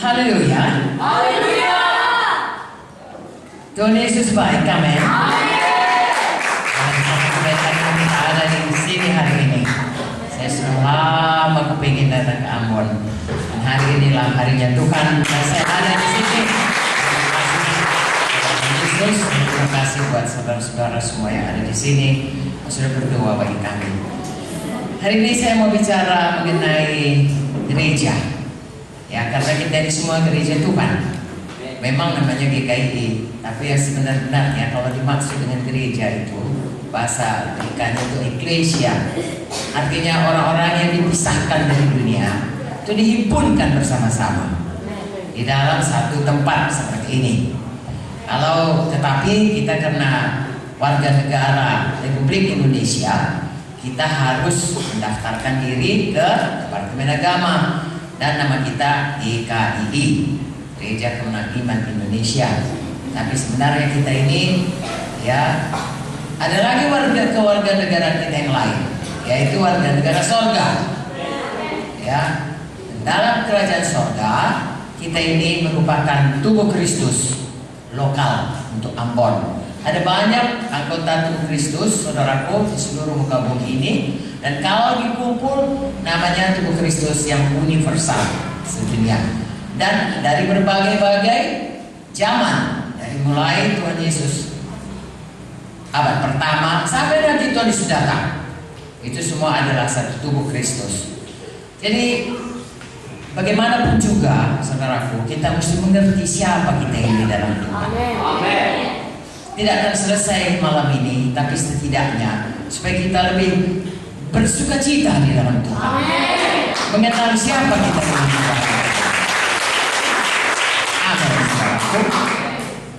Haleluya. Haleluya. Tuhan Yesus baik, amin. Kita ada di sini hari ini. Saya sudah lama kepingin datang ke Ambon. Dan hari inilah harinya Tuhan. Dan saya ada di sini. Terima kasih buat saudara-saudara semua yang ada di sini yang sudah berdoa bagi kami. Hari ini saya mau bicara mengenai gereja. Ya, karena kita ini semua gereja Tuhan. Memang namanya GKI, tapi yang sebenarnya kalau dimaksud dengan gereja itu bahasa Amerikanya itu ecclesia. Artinya orang-orang yang dipisahkan dari dunia itu dihimpunkan bersama-sama di dalam satu tempat seperti ini. Kalau tetapi kita karena warga negara Republik Indonesia, kita harus mendaftarkan diri ke Departemen Agama dan nama kita GKI, Gereja Kemenangan Iman Indonesia. Tapi sebenarnya kita ini ya ada lagi warga negara kita yang lain, yaitu warga negara sorga. Ya, dalam kerajaan sorga kita ini merupakan tubuh Kristus lokal untuk Ambon. Ada banyak anggota tubuh Kristus, saudaraku, di seluruh muka bumi ini. Dan kalau dikumpul, namanya tubuh Kristus yang universal sedunia. Dan dari berbagai-bagai zaman, dari mulai Tuhan Yesus abad pertama sampai nanti Tuhan Yesus datang, itu semua adalah satu tubuh Kristus. Jadi bagaimanapun juga, saudaraku, kita mesti mengerti siapa kita ini dalam Tuhan. Amin. Tidak akan selesai malam ini, tapi setidaknya supaya kita lebih bersuka cita di dalam Tuhan. Mengenal siapa kita dalam Tuhan. Amin, saudaraku.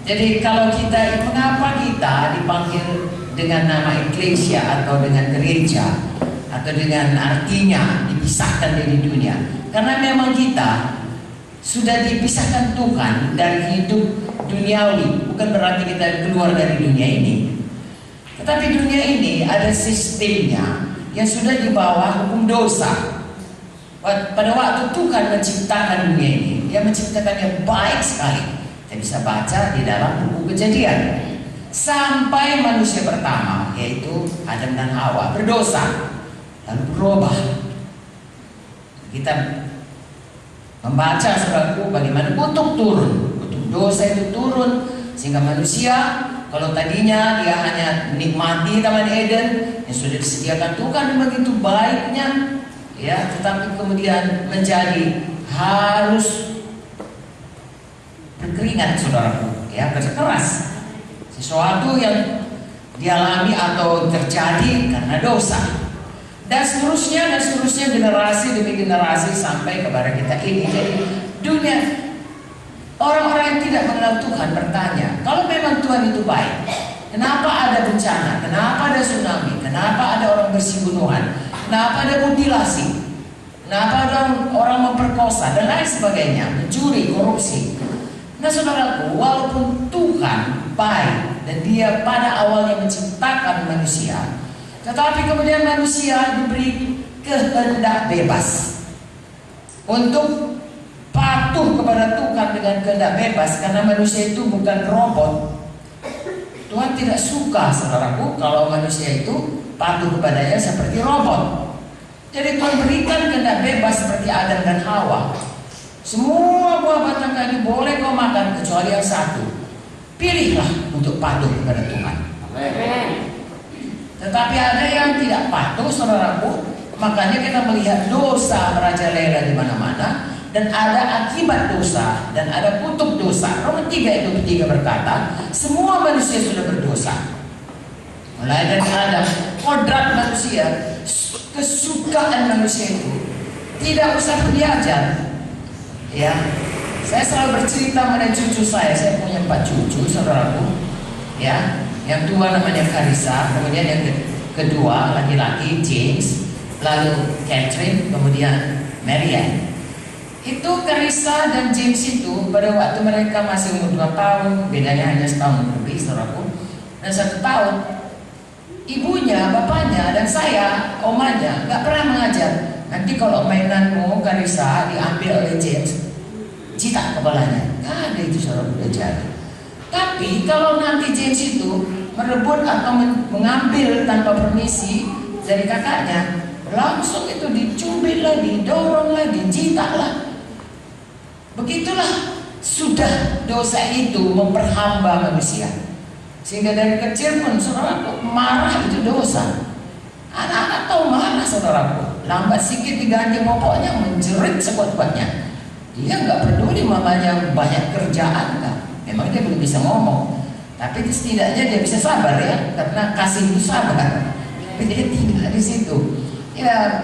Jadi kalau kita, mengapa kita dipanggil dengan nama ecclesia atau dengan gereja atau dengan artinya dipisahkan dari dunia? Karena memang kita sudah dipisahkan Tuhan dari hidup duniawi. Bukan berarti kita keluar dari dunia ini, tetapi dunia ini ada sistemnya yang sudah di bawah hukum dosa. Pada waktu Tuhan menciptakan dunia ini, Dia menciptakannya baik sekali. Kita bisa baca di dalam buku Kejadian. Sampai manusia pertama, yaitu Adam dan Hawa, berdosa lalu berubah. Kita membaca, saudaraku, bagaimana kutuk turun, kutuk dosa itu turun, sehingga manusia kalau tadinya dia hanya menikmati Taman Eden yang sudah disediakan Tuhan begitu baiknya, ya, tetapi kemudian menjadi harus berkeringat, saudaraku, ya, kerja keras, sesuatu yang dialami atau terjadi karena dosa. Dan seterusnya generasi demi generasi sampai kepada kita ini. Jadi dunia, orang-orang yang tidak mengenal Tuhan bertanya, kalau memang Tuhan itu baik, kenapa ada bencana, kenapa ada tsunami, kenapa ada orang bersih-bunuhan, kenapa ada mutilasi, kenapa ada orang memperkosa dan lain sebagainya, mencuri, korupsi. Nah, saudaraku, walaupun Tuhan baik dan Dia pada awalnya menciptakan manusia, tetapi kemudian manusia diberi kehendak bebas untuk patuh kepada Tuhan dengan kehendak bebas, karena manusia itu bukan robot. Tuhan tidak suka, saudaraku, kalau manusia itu patuh kepadanya seperti robot. Jadi Tuhan berikan kehendak bebas seperti Adam dan Hawa. Semua buah batang kayu boleh kau makan kecuali yang satu. Pilihlah untuk patuh kepada Tuhan. Amin. Tetapi ada yang tidak patuh, saudaraku. Makanya kita melihat dosa merajalela di mana-mana, dan ada akibat dosa dan ada kutuk dosa. Roma 3:3 berkata, semua manusia sudah berdosa. Mulai dari Adam, kodrat manusia, kesukaan manusia itu tidak usah diajar. Ya, saya selalu bercerita mengenai cucu saya. Saya punya 4 cucu, saudaraku. Ya, yang tua namanya Karissa, kemudian yang kedua laki-laki James, lalu Catherine, kemudian Marianne. Itu Karissa dan James itu pada waktu mereka masih umur 2 tahun, bedanya hanya setahun lebih, saudaraku, dan 1 tahun, ibunya, bapaknya, dan saya, omanya, gak pernah mengajar. Nanti kalau mainanmu Karissa diambil oleh James citak kepalanya. Nggak ada itu saudara udah jadi. Tapi kalau nanti James itu merebut atau mengambil tanpa permisi dari kakaknya, langsung itu dicubit lah, didorong lah, dicitak lah. Begitulah sudah dosa itu memperhamba manusia. Sehingga dari kecil pun saudaraku marah itu dosa. Anak-anak tahu marah saudaraku, lambat sedikit diganti pokoknya menjerit sekuat-kuatnya. Dia nggak peduli mamanya banyak kerjaan enggak. Memang dia belum bisa ngomong, tapi setidaknya dia bisa sabar ya, karena kasih itu sabar. Tapi dia tidak di situ. Ya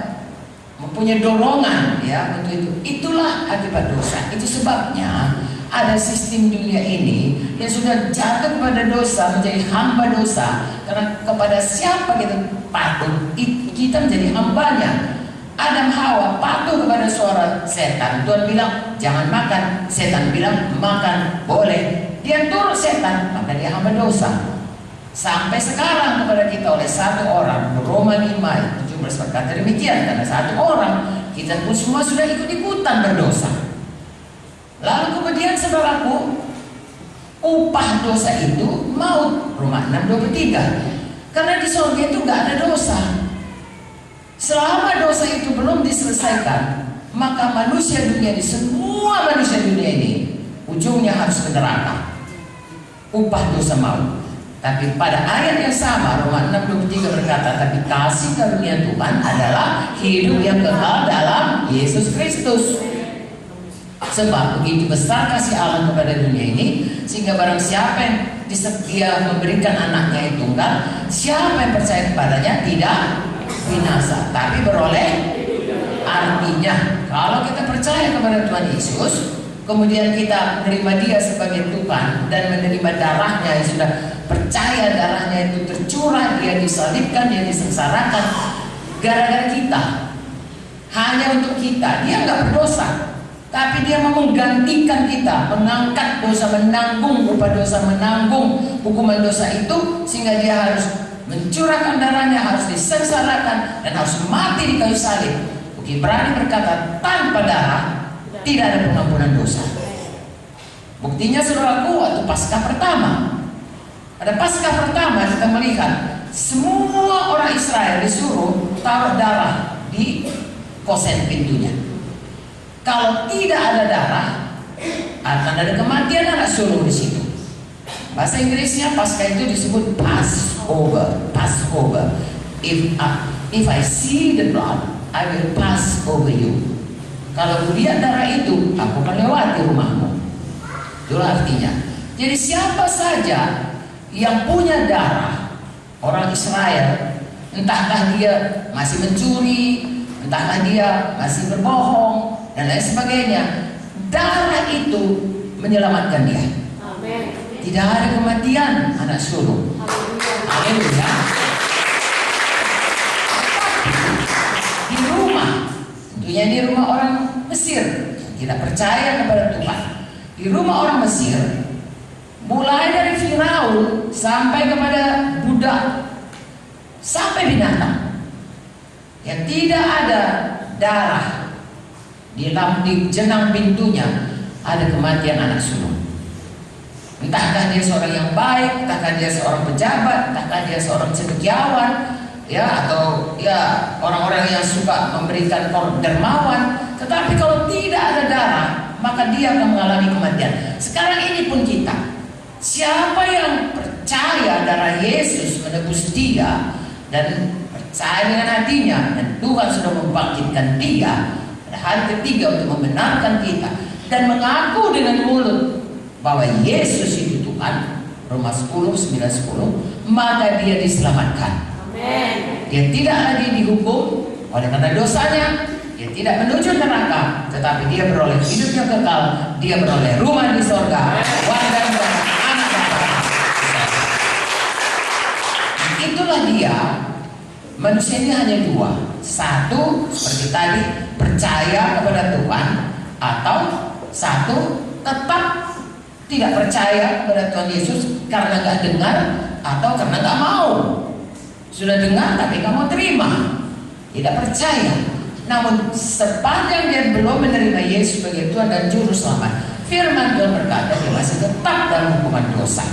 mempunyai dorongan ya untuk itu. Itulah akibat dosa. Itu sebabnya ada sistem dunia ini yang sudah jatuh kepada dosa, menjadi hamba dosa. Karena kepada siapa kita patuh, kita menjadi hambanya. Adam Hawa patuh kepada suara setan. Tuhan bilang jangan makan, setan bilang makan, boleh. Dia turut setan, maka dia hamba dosa. Sampai sekarang kepada kita oleh satu orang, Roma 5 ayat 17 berkata demikian, karena satu orang kita pun semua sudah ikut-ikutan berdosa. Lalu kemudian saudaraku, upah dosa itu maut, Roma 6:23. Karena di surga itu gak ada dosa. Selama dosa itu belum diselesaikan, maka manusia dunia ini, semua manusia dunia ini ujungnya harus ke neraka. Upah dosa maut. Tapi pada ayat yang sama, Roma 6:23 berkata, tapi kasih karunia Tuhan adalah hidup yang kekal dalam Yesus Kristus. Sebab begitu besar kasih Allah kepada dunia ini, sehingga barang siapa yang disedia memberikan anaknya yang tunggal, siapa yang percaya kepadanya tidak binasa, tapi beroleh. Artinya kalau kita percaya kepada Tuhan Yesus, kemudian kita menerima dia sebagai Tuhan dan menerima darahnya, yang sudah percaya darahnya itu tercurah, dia disalibkan, dia disengsarakan gara-gara kita, hanya untuk kita. Dia nggak berdosa, tapi dia mau menggantikan kita, mengangkat dosa, menanggung upah dosa, menanggung hukuman dosa itu, sehingga dia harus mencurahkan darahnya, harus disengsarakan dan harus mati di kayu salib. Ibrani berkata tanpa darah tidak ada pengampunan dosa. Buktinya saudaraku, waktu Paskah pertama, pada Paskah pertama kita melihat semua orang Israel disuruh taruh darah di kosen pintunya. Kalau tidak ada darah, akan ada kematian anak sulung di situ. Bahasa Inggrisnya Paskah itu disebut Passover. Passover. If I see the blood, I will pass over you. Kalau lihat darah itu, aku akan lewati rumahmu. Itulah artinya. Jadi siapa saja yang punya darah orang Israel, entahkah dia masih mencuri, entahkah dia masih berbohong dan lain sebagainya, darah itu menyelamatkan dia. Amin. Tidak ada kematian anak sulung. Haleluya. Di rumah, tentunya ini rumah orang Mesir yang tidak percaya kepada Tuhan. Di rumah orang Mesir, mulai dari Firaun sampai kepada budak, sampai binatang, yang tidak ada darah di jenang pintunya, ada kematian anak sulung. Entahkah dia seorang yang baik, entahkah dia seorang pejabat, entahkah dia seorang cendekiawan, ya, atau ya orang-orang yang suka memberikan dermawan. Tetapi kalau tidak ada darah, maka dia akan mengalami kematian. Sekarang ini pun kita, siapa yang percaya darah Yesus menebus dia dan percaya dengan hatinya, dan Tuhan sudah membangkitkan dia pada hari ketiga untuk membenarkan kita, dan mengaku dengan mulut bahwa Yesus itu Tuhan, Roma 10:9-10, maka dia diselamatkan. Amen. Dia tidak lagi dihukum oleh karena dosanya, dia tidak menuju neraka, tetapi dia beroleh hidup yang kekal, dia beroleh rumah di sorga, warga negara, anak Bapa. Itulah dia. Manusia ini hanya dua. Satu, seperti tadi, percaya kepada Tuhan, atau satu, tetap tidak percaya kepada Tuhan Yesus karena nggak dengar atau karena nggak mau. Sudah dengar tapi nggak mau terima, tidak percaya. Namun sepanjang dia belum menerima Yesus sebagai Tuhan dan Juru Selamat, firman Tuhan berkata dia masih tetap dalam hukuman dosa.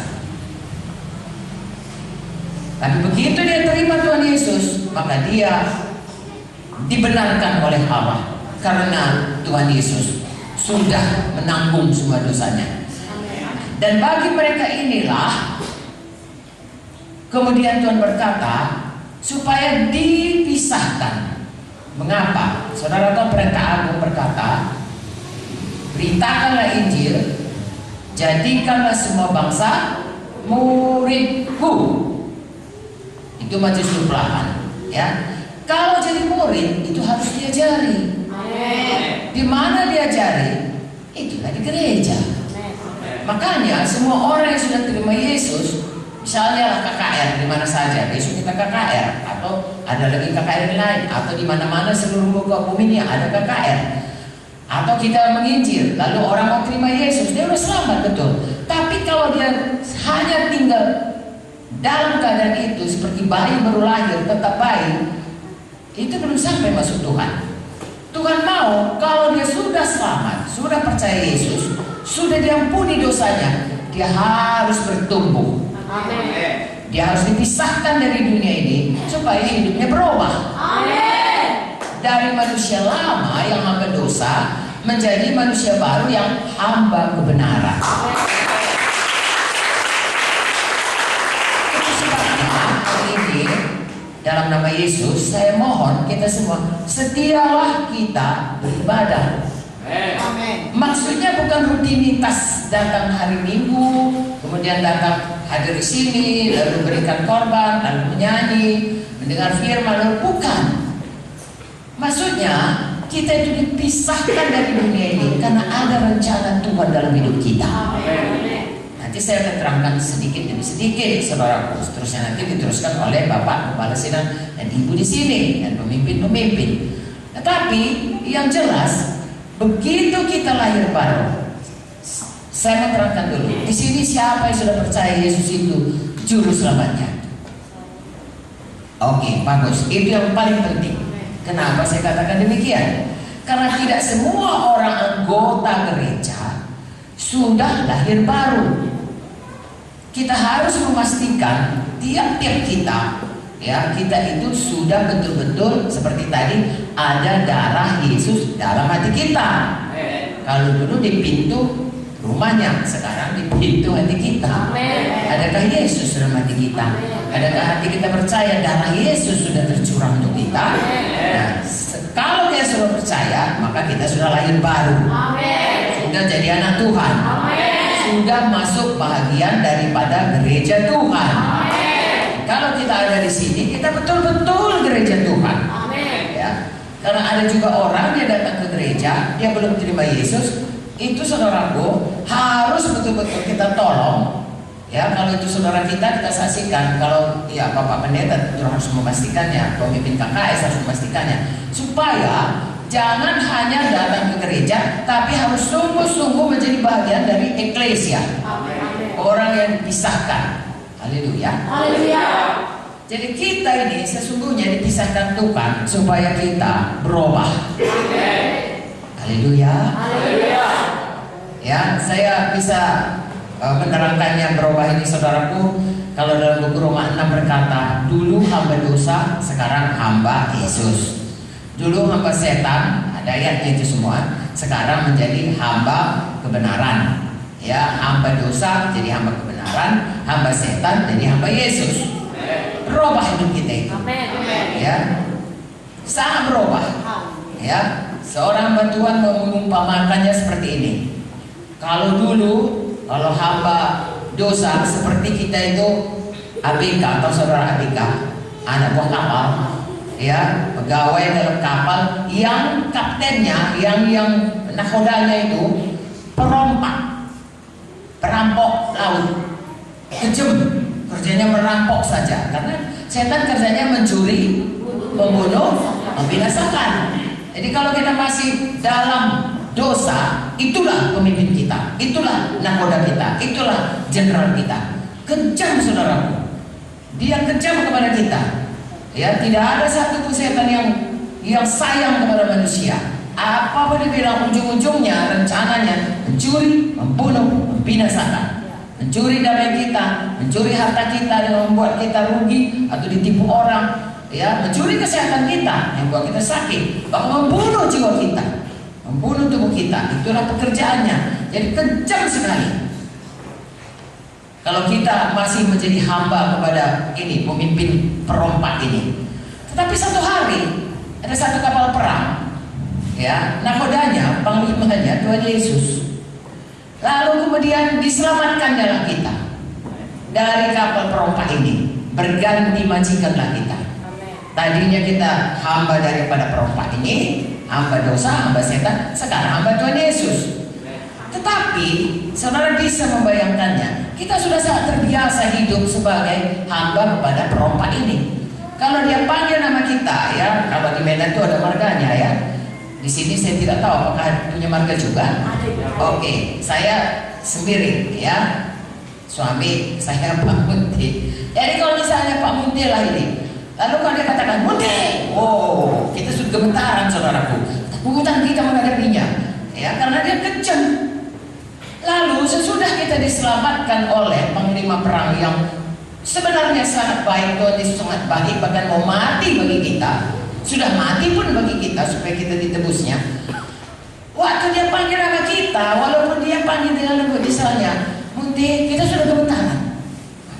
Tapi begitu dia terima Tuhan Yesus, maka dia dibenarkan oleh Allah karena Tuhan Yesus sudah menanggung semua dosanya. Dan bagi mereka inilah kemudian Tuhan berkata supaya dipisahkan. Mengapa? Saudara tahu Perintah Agung berkata, beritakanlah Injil, jadikanlah semua bangsa muridku. Itu Matius 28, ya. Kalau jadi murid itu harus diajari. Di mana diajari? Itulah di gereja. Makanya semua orang yang sudah terima Yesus, misalnya KKR di mana saja, besok kita KKR atau ada lagi KKR lain, atau di mana-mana seluruh muka bumi ini ada KKR, atau kita menginjil, lalu orang mau terima Yesus, dia udah selamat, betul. Tapi kalau dia hanya tinggal dalam keadaan itu seperti bayi baru lahir, tetap bayi, itu belum sampai masuk Tuhan. Tuhan mau kalau dia sudah selamat, sudah percaya Yesus, sudah diampuni dosanya, dia harus bertumbuh. Amin. Dia harus dipisahkan dari dunia ini supaya hidupnya berubah. Amin. Dari manusia lama yang hamba dosa menjadi manusia baru yang hamba kebenaran. Itu sebabnya hari ini dalam nama Yesus saya mohon kita semua setialah kita beribadah. Amin. Maksudnya bukan rutinitas datang hari Minggu, kemudian datang hadir di sini, lalu berikan korban, lalu menyanyi, mendengar firman, lalu bukan. Maksudnya kita itu dipisahkan dari dunia ini karena ada rencana Tuhan dalam hidup kita. Nanti saya akan terangkan sedikit demi sedikit, saudaraku. Seterusnya nanti diteruskan oleh Bapak Kepala Sidang dan Ibu di sini dan pemimpin-pemimpin. Tetapi yang jelas, begitu kita lahir baru, saya mau terangkan dulu. Di sini siapa yang sudah percaya Yesus itu Juru Selamatnya? Oke, bagus. Itu yang paling penting. Kenapa saya katakan demikian? Karena tidak semua orang anggota gereja sudah lahir baru. Kita harus memastikan tiap-tiap kita, ya, kita itu sudah betul-betul seperti tadi ada darah Yesus dalam hati kita. Kalau dulu di pintu rumahnya, sekarang di pintu hati kita. Adakah Yesus dalam hati kita? Adakah hati kita percaya darah Yesus sudah tercurah untuk kita? Nah, kalau dia sudah percaya, maka kita sudah lahir baru. Sudah jadi anak Tuhan. Sudah masuk bahagian daripada gereja Tuhan. Kalau kita ada di sini, kita betul-betul gereja Tuhan. Ya. Karena ada juga orang dia datang ke gereja, dia belum terima Yesus. Itu saudaraku harus betul-betul kita tolong. Ya, kalau itu saudara kita saksikan. Kalau ya Bapak Pendeta tentu harus memastikannya, pemimpin KKS harus memastikannya, supaya jangan hanya datang ke gereja, tapi harus sungguh-sungguh menjadi bagian dari eklesia. Orang yang dipisahkan. Haleluya. Jadi kita ini sesungguhnya dipisahkan Tuhan supaya kita berubah. Haleluya. Ya, saya bisa menerangkannya berubah ini, saudaraku. Kalau dalam buku Roma 6 berkata, dulu hamba dosa, sekarang hamba Yesus. Dulu hamba setan, ada ayatnya itu semua. Sekarang menjadi hamba kebenaran. Ya, hamba dosa jadi hamba kebenaran, hamba setan jadi hamba Yesus. Berubah hidup kita itu. Ya, sangat berubah. Ya, seorang hamba Tuhan mengumpamakannya seperti ini. Kalau dulu, kalau hamba dosa seperti kita itu ABK atau saudara ABK, anak buah kapal, ya, pegawai dalam kapal yang kaptennya, yang nakodanya itu perompak, perampok laut, kejam, kerjanya merampok saja. Karena setan kerjanya mencuri, membunuh, membinasakan. Jadi kalau kita masih dalam dosa, itulah pemimpin kita, itulah nakoda kita, itulah jenderal kita. Kejam, saudaraku. Dia kejam kepada kita. Ya, tidak ada satu setan yang sayang kepada manusia. Apapun dibilang, ujung-ujungnya rencananya mencuri, membunuh, membinasakan. Mencuri damai kita, mencuri harta kita dengan membuat kita rugi atau ditipu orang, ya, mencuri kesehatan kita yang membuat kita sakit, bahkan membunuh jiwa kita, membunuh tubuh kita. Itulah pekerjaannya. Jadi kejam sekali. Kalau kita masih menjadi hamba kepada ini pemimpin perompak ini. Tetapi satu hari ada satu kapal perang, ya, nakodanya, panglimanya Tuhan Yesus. Lalu kemudian diselamatkannya kita dari kapal perompak ini. Berganti majikanlah kita. Tadinya kita hamba daripada perompak ini, hamba dosa, hamba setan. Sekarang hamba Tuhan Yesus. Tetapi saudara bisa membayangkannya, kita sudah sangat terbiasa hidup sebagai hamba kepada perompak ini. Kalau dia panggil nama kita, ya, kalau di Medan itu ada marganya, ya. Di sini saya tidak tahu apakah punya marga juga. Oke, saya sendiri, ya. Suami saya Pak Munti. Jadi kalau misalnya Pak Munti lah ini, lalu kalau dia katakan Munti, oh, kita sudah gemetaran saudaraku. Takutan kita menghadapinya, ya, karena dia kejam. Lalu sesudah kita diselamatkan oleh panglima perang yang sebenarnya sangat baik, Tuhan Yesus sangat baik, bahkan mau mati bagi kita. Sudah mati pun bagi kita supaya kita ditebusnya. Waktu dia panggil nama kita, walaupun dia panggil dengan lembut, misalnya Munti, kita sudah gemetaran.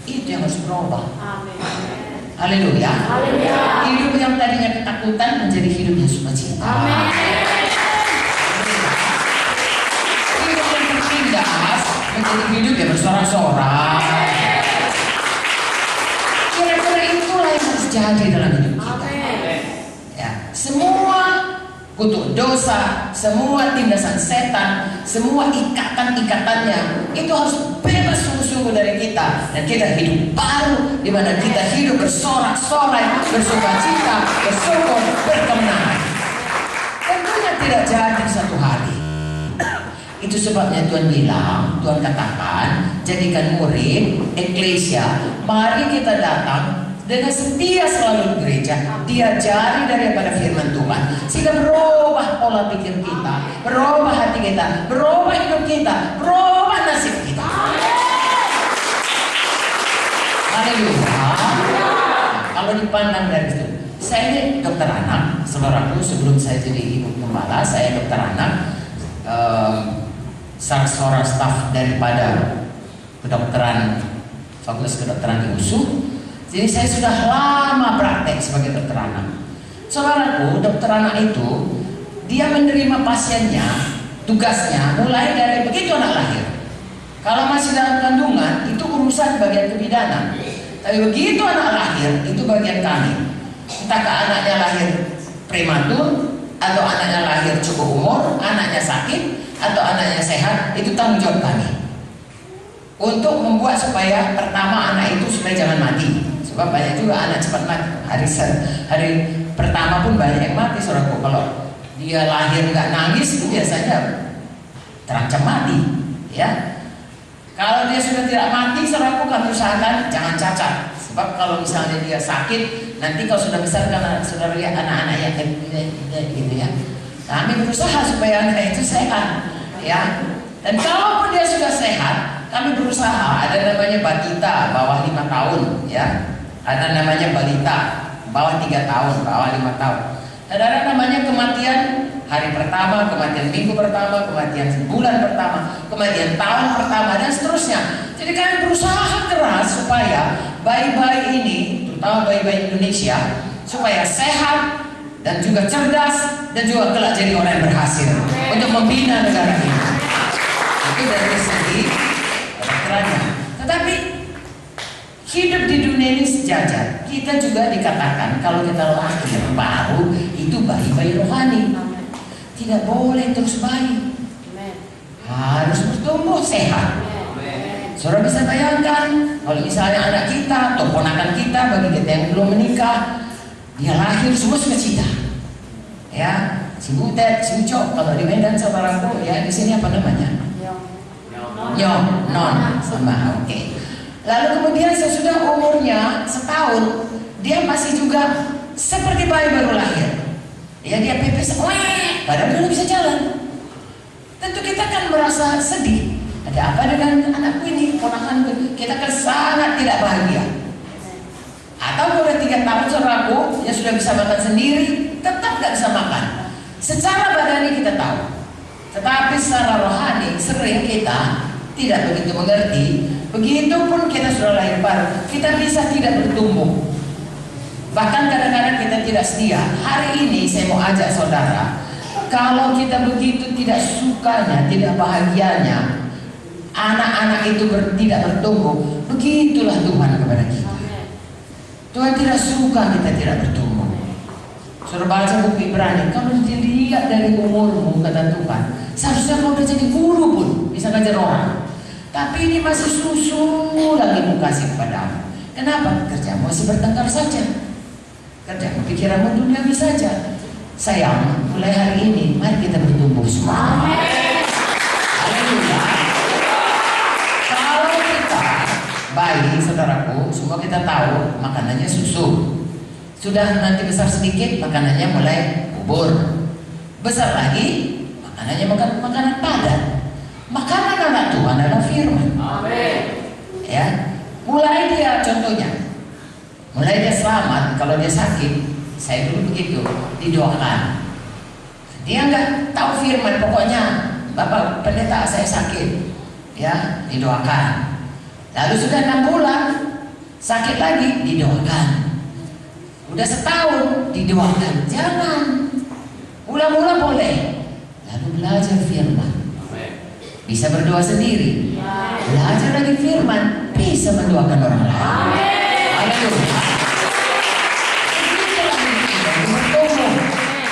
Itu yang harus berubah. Haleluya. Hidup yang tadinya ketakutan menjadi hidup yang sukacita. Hidup yang tertindas menjadi hidup yang bersorak-sorak. Kira-kira itulah yang harus jadi dalam hidup kita. Ya, semua kutuk dosa, semua tindasan setan, semua ikatan-ikatannya itu harus bebas sungguh-sungguh dari kita, dan kita hidup baru di mana kita hidup bersorak-sorai, bersukacita, bersyukur, berkemenangan. Tentunya tidak jadi satu hari. Itu sebabnya Tuhan bilang, Tuhan katakan, jadikan murid, eklesia, mari kita datang dengan setia selalu di gereja, diajari daripada firman Tuhan, sehingga berubah pola pikir kita, berubah hati kita, berubah hidup kita, berubah nasib kita. Haleluya. Kalau dipandang dari situ, saya ini dokter anak, saudaraku, sebelum saya jadi ibu gembala, saya dokter anak, salah seorang staf daripada kedokteran, Fakultas Kedokteran di USU. Jadi saya sudah lama praktek sebagai dokter anak. Saudaraku, dokter anak itu dia menerima pasiennya, tugasnya mulai dari begitu anak lahir. Kalau masih dalam kandungan itu urusan bagian kebidanan. Tapi begitu anak lahir itu bagian kami. Entahkah anaknya lahir prematur, atau anaknya lahir cukup umur, anaknya sakit, atau anaknya sehat, itu tanggung jawab kami. Untuk membuat supaya pertama anak itu supaya jangan mati. Sebab banyak juga anak cepat mati. Hari pertama pun banyak yang mati, saudaraku. Kalau dia lahir nggak nangis, itu biasanya terancam mati, ya. Kalau dia sudah tidak mati, saudaraku, kami usahakan jangan cacat. Sebab kalau misalnya dia sakit, nanti kalau sudah besar, karena saudara lihat anak-anak yang gitu, ya. Kami berusaha supaya anak itu sehat, ya. Dan kalaupun dia sudah sehat, kami berusaha. Ada namanya batita bawah 5 tahun, ya. Ada namanya balita bawah 3 tahun, bawah 5 tahun. Dan ada namanya kematian hari pertama, kematian minggu pertama, kematian bulan pertama, kematian tahun pertama, dan seterusnya. Jadi kami berusaha keras supaya bayi-bayi ini, terutama bayi-bayi Indonesia, supaya sehat dan juga cerdas dan juga kelak jadi orang yang berhasil untuk membina negara ini. Itu dari segi kedokterannya. Tetapi hidup di dunia ini sejajar. Kita juga dikatakan kalau kita lahir baru itu bayi-bayi rohani. Tidak boleh terus bayi. Harus bertumbuh sehat. Saudara bisa bayangkan kalau misalnya anak kita atau ponakan kita, bagi kita yang belum menikah, dia lahir semua sukacita. Ya, si Butet, si Ucok, kalau di Medan saudaraku, ya di sini apa namanya? Nyong, non, sama, oke. Lalu kemudian sesudah umurnya setahun, dia masih juga seperti bayi baru lahir. Ya dia pepes, padahal dia bisa jalan. Tentu kita kan merasa sedih. Ada apa dengan anakku ini, ponakanku? Kita kan sangat tidak bahagia. Atau udah 3 tahun saudaraku yang sudah bisa makan sendiri, tetap nggak bisa makan. Secara badani kita tahu, tetapi secara rohani sering kita tidak begitu mengerti. Begitupun kita sudah lahir baru, kita bisa tidak bertumbuh. Bahkan kadang-kadang kita tidak setia. Hari ini saya mau ajak saudara, kalau kita begitu tidak sukanya, tidak bahagianya, anak-anak itu tidak bertumbuh, begitulah Tuhan kepada kita. Tuhan tidak suka kita tidak bertumbuh. Saudara baca buku Ibrani, kalau dilihat dari umurmu, kata Tuhan, seharusnya kau udah jadi guru pun, bisa ngajar orang. Tapi ini masih susu lagi mau kasih kepadamu. Kenapa? Kerjamu masih bertengkar saja. Kerjamu pikiranmu duniawi saja. Sayang, mulai hari ini mari kita bertumbuh semua. Haleluya. Kalau kita bayi, saudaraku, semua kita tahu makanannya susu. Sudah nanti besar sedikit, makanannya mulai bubur. Besar lagi, makanannya makanan padat. Makanan anak Tuhan adalah firman. Amin. Ya, mulai dia contohnya, mulai dia selamat kalau dia sakit. Saya dulu begitu, didoakan. Dia nggak tahu firman, pokoknya Bapak pendeta saya sakit, ya didoakan. Lalu sudah 6 bulan sakit lagi, didoakan. Udah setahun didoakan. Jangan, ulang-ulang boleh. Lalu belajar firman. Bisa berdoa sendiri. Belajar lagi firman, bisa mendoakan orang lain. Haleluya.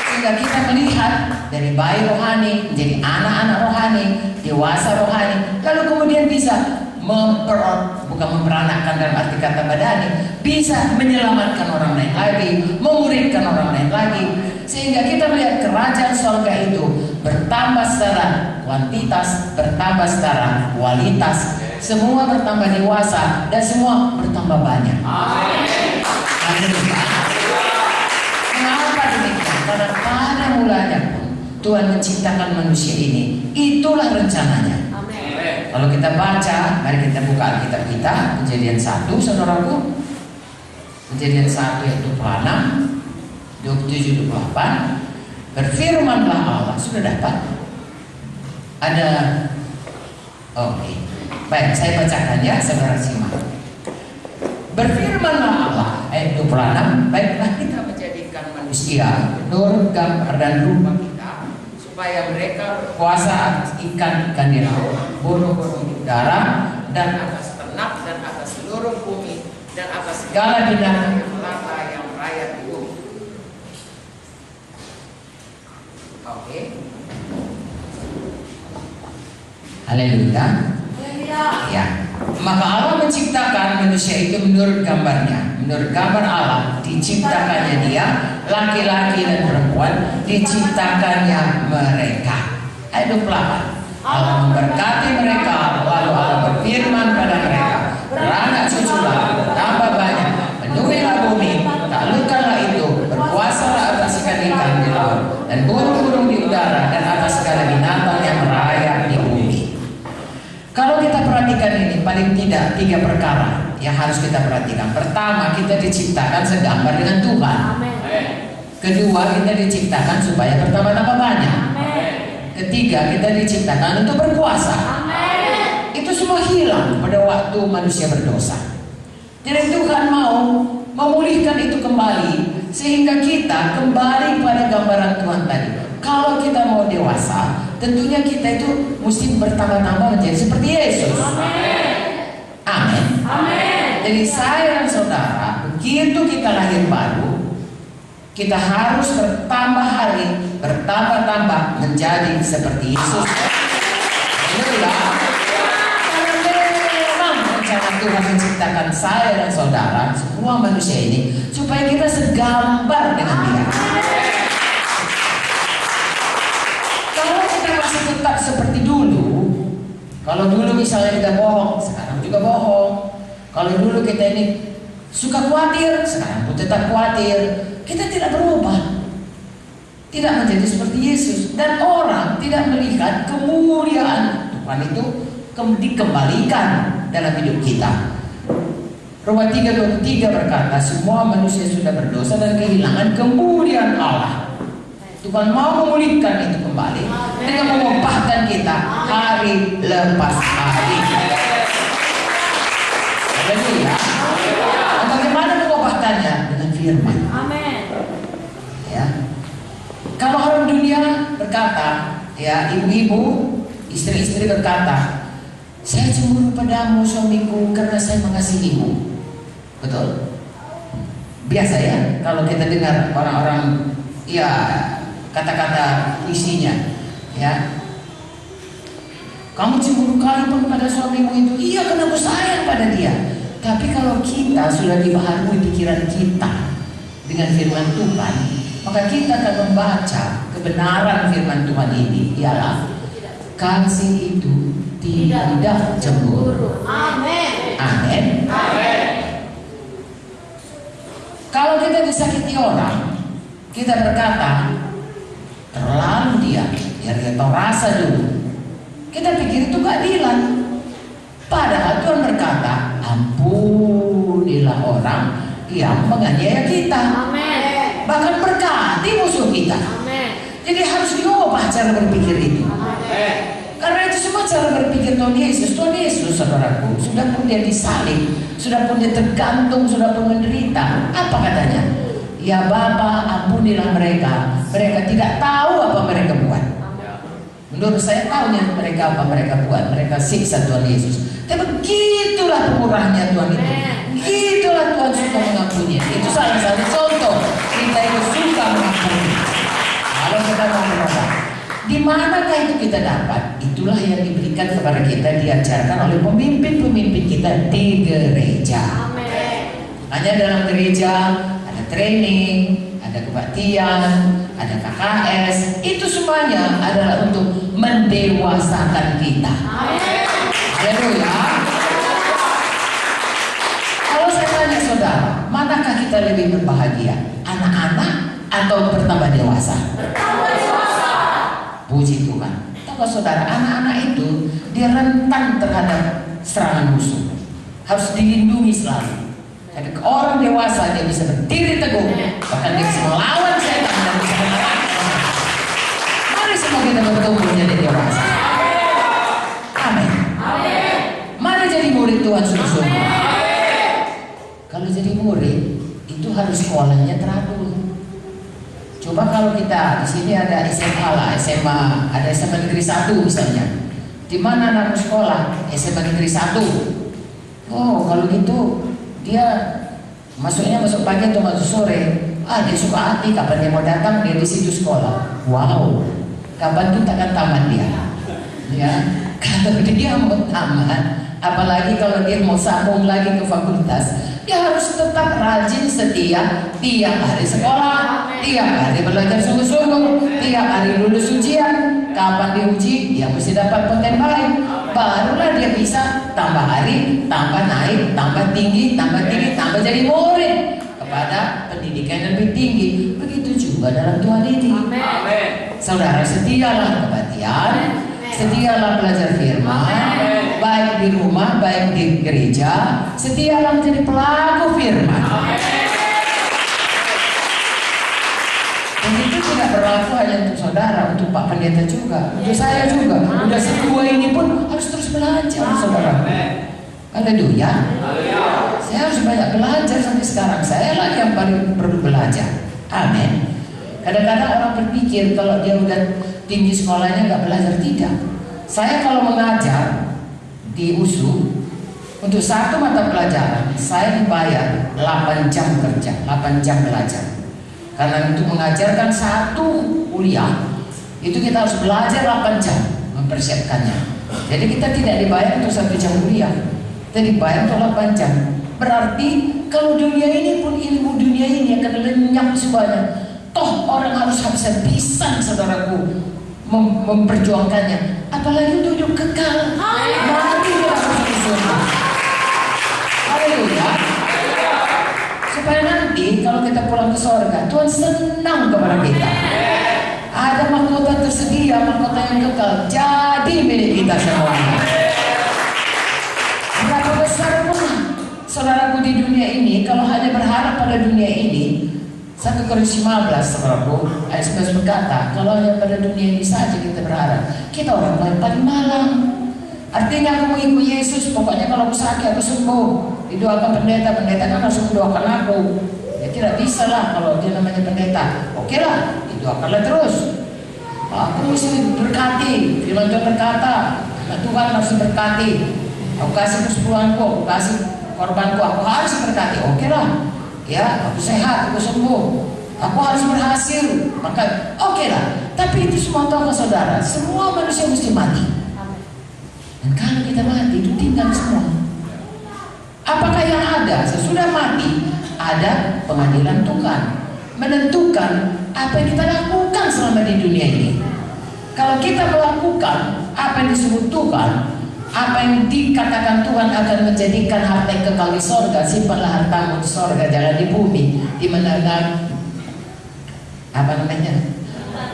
Sehingga kita melihat dari bayi rohani menjadi anak-anak rohani, dewasa rohani, lalu kemudian bisa bukan memperanakkan dalam arti kata badani, bisa menyelamatkan orang lain lagi, memuridkan orang lain lagi, sehingga kita melihat kerajaan surga itu bertambah secara kuantitas, bertambah secara kualitas, semua bertambah dewasa dan semua bertambah banyak. Haleluya. Mengapa demikian? Karena pada mulanya pun Tuhan menciptakan manusia ini, itulah rencananya. Kalau kita baca, mari kita buka Alkitab kita, Kejadian 1, saudaraku. Kejadian 1 ayat 26, 27, 28. Berfirmanlah Allah, sudah dapat? Ada, oke. Baik, saya bacakan ya, saudara simak. Berfirmanlah Allah, ayat 26, baiklah kita menjadikan manusia menurut gambar dan rupa kita, supaya mereka berkuasa atas ikan-ikan di laut, burung-burung di udara, dan atas ternak, dan atas seluruh bumi, dan atas segala binatang yang melata yang merayap di bumi. Oke. Haleluya. Ya. Maka Allah menciptakan manusia itu menurut gambarnya, menurut gambar Allah diciptakannya dia, laki-laki dan perempuan diciptakannya mereka. Ayat 28. Allah memberkati mereka, lalu Allah berfirman pada mereka, beranak cuculah, bertambah banyak, penuhilah bumi, taklukkanlah itu, berkuasalah atas ikan-ikan di laut dan burung-burung di udara dan atas segala binatang yang merayap di bumi. Kalau kita perhatikan ini, paling tidak 3 perkara yang harus kita perhatikan. Pertama, kita diciptakan segambar dengan Tuhan. Kedua, kita diciptakan supaya bertambah-tambah banyak. Ketiga, kita diciptakan untuk berkuasa. Itu semua hilang pada waktu manusia berdosa. Jadi Tuhan mau memulihkan itu kembali, sehingga kita kembali pada gambaran Tuhan tadi. Kalau kita mau dewasa, tentunya kita itu mesti bertambah-tambah menjadi seperti Yesus. Amin. Jadi saya dan saudara, begitu kita lahir baru, kita harus bertambah hari, bertambah-tambah menjadi seperti Yesus. Inilah memang rencana Tuhan menciptakan saya dan saudara, semua manusia ini, supaya kita segambar dengan Dia. Kalau kita masih tetap seperti dulu, kalau dulu misalnya kita bohong, sekarang juga bohong. Kalau dulu kita ini suka khawatir, sekarang pun tetap khawatir. Kita tidak berubah. tidak menjadi seperti Yesus, dan orang tidak melihat kemuliaan Tuhan itu dikembalikan dalam hidup kita. Roma 3:23 berkata, semua manusia sudah berdosa dan kehilangan kemuliaan Allah. Tuhan mau memulihkan itu kembali dengan mengubahkan kita hari lepas hari. Haleluya. Bagaimana mengubahkannya? Dengan firman. Amin. Ya. Kalau orang dunia berkata, ya, ibu-ibu, istri-istri berkata, saya cemburu padamu suamiku karena saya mengasihimu. Betul? Biasa ya, kalau kita dengar orang-orang, ya, kata-kata isinya, ya, kamu cemburu kali pun pada suamimu itu. Iya, karena aku sayang pada dia. Tapi kalau kita sudah dibaharui pikiran kita dengan firman Tuhan, maka kita akan membaca kebenaran firman Tuhan ini, ialah kasih itu tidak cemburu. Amin. Amin. Amin. Kalau kita disakiti orang, kita berkata, terlalu dia tahu rasa dulu. Kita pikir itu keadilan. Padahal Tuhan berkata, ampunilah orang yang menganiaya kita. Amin. Bahkan berkati musuh kita. Amin. Jadi harus diubah cara berpikir itu. Amin. Karena itu semua cara berpikir Tuhan Yesus. Tuhan Yesus, saudaraku, sudah pun dia disalib, sudah pun dia tergantung, sudah pun menderita. Apa katanya? Ya Bapa, ampunilah mereka. Mereka tidak tahu apa mereka buat. Menurut saya tahunya mereka apa mereka buat. Mereka siksa Tuhan Yesus. Tapi begitulah pemurahnya Tuhan itu. Begitulah Tuhan suka mengampuni. Itu salah satu contoh kita itu suka mengampuni. Kalau kita mau berdoa, di manakah itu kita dapat? Itulah yang diberikan kepada kita, diajarkan oleh pemimpin-pemimpin kita di gereja. Amin. Hanya dalam gereja ada training, ada kebaktian, ada KKS. Itu semuanya adalah untuk mendewasakan kita. Amin. Haleluya. Kalau saya tanya saudara, manakah kita lebih berbahagia? Anak-anak atau bertambah dewasa? Puji Tuhan. Tahu saudara, anak-anak itu dia rentan terhadap serangan musuh. Harus dilindungi selalu. Jadi orang dewasa dia bisa berdiri teguh, bahkan dia bisa melawan setan dan bisa mengalahkan. Mari semua kita bertumbuh menjadi dewasa. Amin. Mari jadi murid Tuhan sungguh-sungguh. Kalau jadi murid itu harus sekolahnya teratur. Coba kalau kita di sini ada SMA lah, SMA, ada SMA Negeri 1 misalnya. Di mana anak sekolah? SMA Negeri 1. Oh, kalau gitu dia masuknya masuk pagi atau masuk sore. Dia suka hati kapan dia mau datang, dia di situ sekolah. Wow, kapan tuh takkan tamat dia. Ya, kalau dia mau tamat, apalagi kalau dia mau sambung lagi ke fakultas, dia harus tetap rajin setia tiap hari sekolah, tiap hari belajar sungguh-sungguh, tiap hari lulus ujian. Kapan diuji, dia mesti dapat konten baik. Barulah dia bisa tambah hari, tambah naik, tambah tinggi, tambah jadi murid kepada pendidikan yang lebih tinggi. Begitu juga dalam Tuhan ini. Amin. Saudara, setialah kebaktian, setialah belajar firman, baik di rumah, baik di gereja. Setialah menjadi pelaku firman. Dan itu tidak berlaku hanya untuk saudara, untuk Pak Pendeta juga, untuk saya juga. Udah sedua ini pun harus terus belajar, saudara. Haleluya. Saya harus banyak belajar sampai sekarang. Saya lagi yang paling perlu belajar. Amin. Kadang-kadang orang berpikir kalau dia udah tinggi sekolahnya nggak belajar. Tidak. Saya kalau mengajar di USU untuk satu mata pelajaran saya dibayar 8 jam kerja, 8 jam belajar. Karena untuk mengajarkan satu kuliah itu kita harus belajar 8 jam mempersiapkannya. Jadi kita tidak dibayar untuk 1 jam kuliah, kita dibayar untuk 8 jam. Berarti kalau dunia ini pun, ilmu dunia ini akan lenyap semuanya. Toh orang harus habis-habisan, saudaraku, memperjuangkannya. Apalagi untuk hidup kekal. Mari kita bersungguh-sungguh. Haleluya. Supaya nanti kalau kita pulang ke surga, Tuhan senang kepada kita. Ada mahkota tersedia, mahkota yang kekal, jadi milik kita semuanya. Berapa besar pun saudaraku di dunia ini, kalau hanya berharap pada dunia ini, 1 Korintus 15 saudaraku, ayat 11 berkata, kalau hanya pada dunia ini saja kita berharap, kita orang paling malang. Artinya aku mengikuti Yesus, pokoknya kalau aku sakit aku sembuh, didoakan pendeta, pendeta kan langsung mendoakan aku. Ya tidak bisa lah kalau dia namanya pendeta. Oke lah, didoakanlah terus. Aku mesti berkati, firman Tuhan berkata, nah Tuhan harus berkati. Aku kasih persepuluhanku, aku kasih korbanku, aku harus berkati. Oke lah, ya aku sehat, aku sembuh, aku harus berhasil, maka oke lah. Tapi itu semua tahu saudara, semua manusia mesti mati. Dan kalau kita mati itu tinggal semua. Apakah yang ada sesudah mati? Ada pengadilan Tuhan menentukan apa yang kita lakukan selama di dunia ini. Kalau kita melakukan apa yang disebut Tuhan, apa yang dikatakan Tuhan akan menjadikan harta yang kekal di sorga, simpanlah hartamu di sorga, jangan di bumi, di mana apa namanya,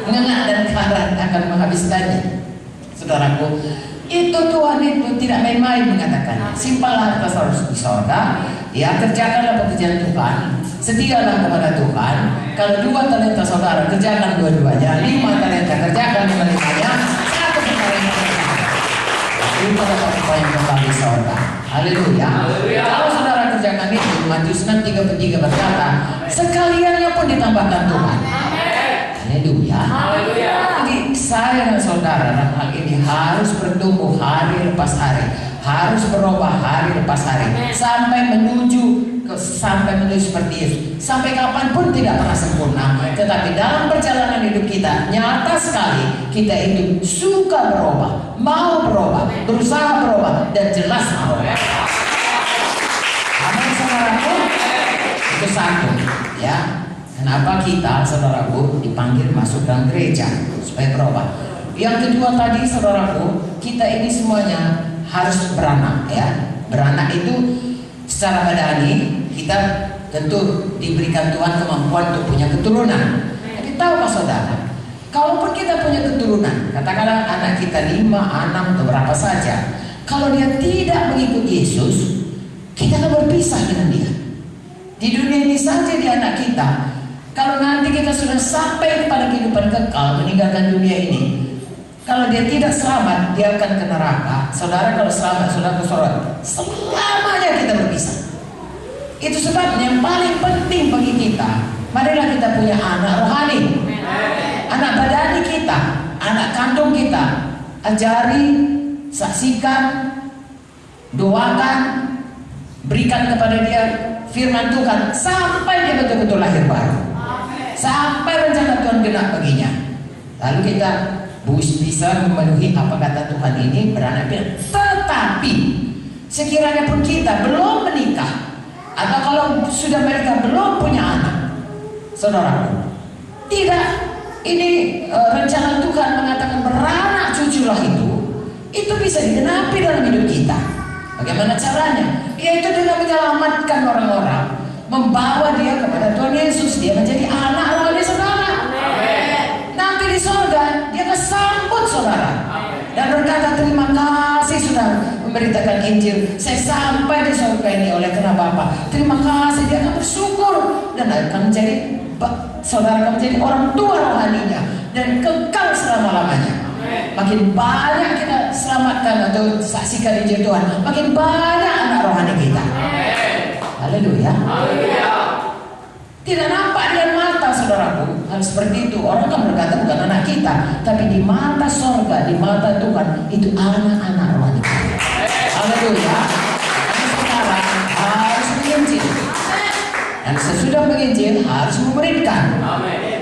ngena dan karat akan menghabiskannya. Saudaraku, itu Tuhan itu tidak main-main mengatakan, simpanlah harta di sorga, ya kerjakanlah pekerjaan Tuhan, sedialah kepada Tuhan. Kalau 2 talenta saudara, kerjakan dua-duanya. 5 talenta, kerjakan 5-limanya. 1 perkara yang kerjakan, itu adalah apa yang kekal di sorga. Haleluya. Kalau saudara kerjakan itu, Matius 6:33 berkata, sekaliannya pun ditambahkan Tuhan. Haleluya. Jadi saya dan saudara dalam hal ini harus bertumbuh hari lepas hari, harus berubah hari lepas hari, sampai menuju seperti Yesus. Sampai kapanpun tidak pernah sempurna, tetapi dalam perjalanan hidup kita nyata sekali kita itu suka berubah, mau berubah, berusaha berubah, dan jelas mau. Amin saudaraku. Itu satu, ya. Kenapa kita, saudaraku, dipanggil masuk dalam gereja supaya berubah. Yang kedua tadi, saudaraku, kita ini semuanya harus beranak, ya. Beranak itu secara badani kita tentu diberikan Tuhan kemampuan untuk punya keturunan. Tapi tahukah saudara, kalaupun kita punya keturunan, katakanlah anak kita 5, 6 atau berapa saja, kalau dia tidak mengikuti Yesus, kita akan berpisah dengan dia. Di dunia ini saja dia anak kita. Kalau nanti kita sudah sampai kepada kehidupan kekal, meninggalkan dunia ini, kalau dia tidak selamat, dia akan ke neraka. Saudara kalau selamat, saudara ke surga, selamanya kita berpisah. Itu sebabnya yang paling penting bagi kita, marilah kita punya anak rohani, anak badani kita, anak kandung kita. Ajari, saksikan, doakan, berikan kepada dia firman Tuhan sampai dia betul-betul lahir baru, sampai rencana Tuhan genap baginya. Lalu kita bisa memenuhi apa kata Tuhan ini, beranak pinak. Tetapi sekiranya pun kita belum menikah, atau kalau sudah mereka belum punya anak, saudara, tidak, ini rencana Tuhan mengatakan beranak cuculah itu bisa digenapi dalam hidup kita. Bagaimana caranya? Yaitu dengan menyelamatkan orang-orang, membawa dia kepada Tuhan Yesus, dia menjadi anak rohani saudara. Nanti di sorga dia kesambut saudara, dan berkata terima kasih sudah memberitakan Injil. Saya sampai di surga ini oleh karena Bapa. Terima kasih, dia akan bersyukur dan akan menjadi saudara akan menjadi orang tua rohaninya dan kekal selama-lamanya. Makin banyak kita selamatkan atau saksikan Injil Tuhan, makin banyak anak rohani kita. Haleluya. Tidak nampak dengan mata saudaraku, hal seperti itu. Orang kan berkata bukan anak kita, tapi di mata sorga, di mata Tuhan itu anak-anak rohani kita. Haleluya. Tapi sekarang harus menginjil, dan sesudah menginjil harus memuridkan.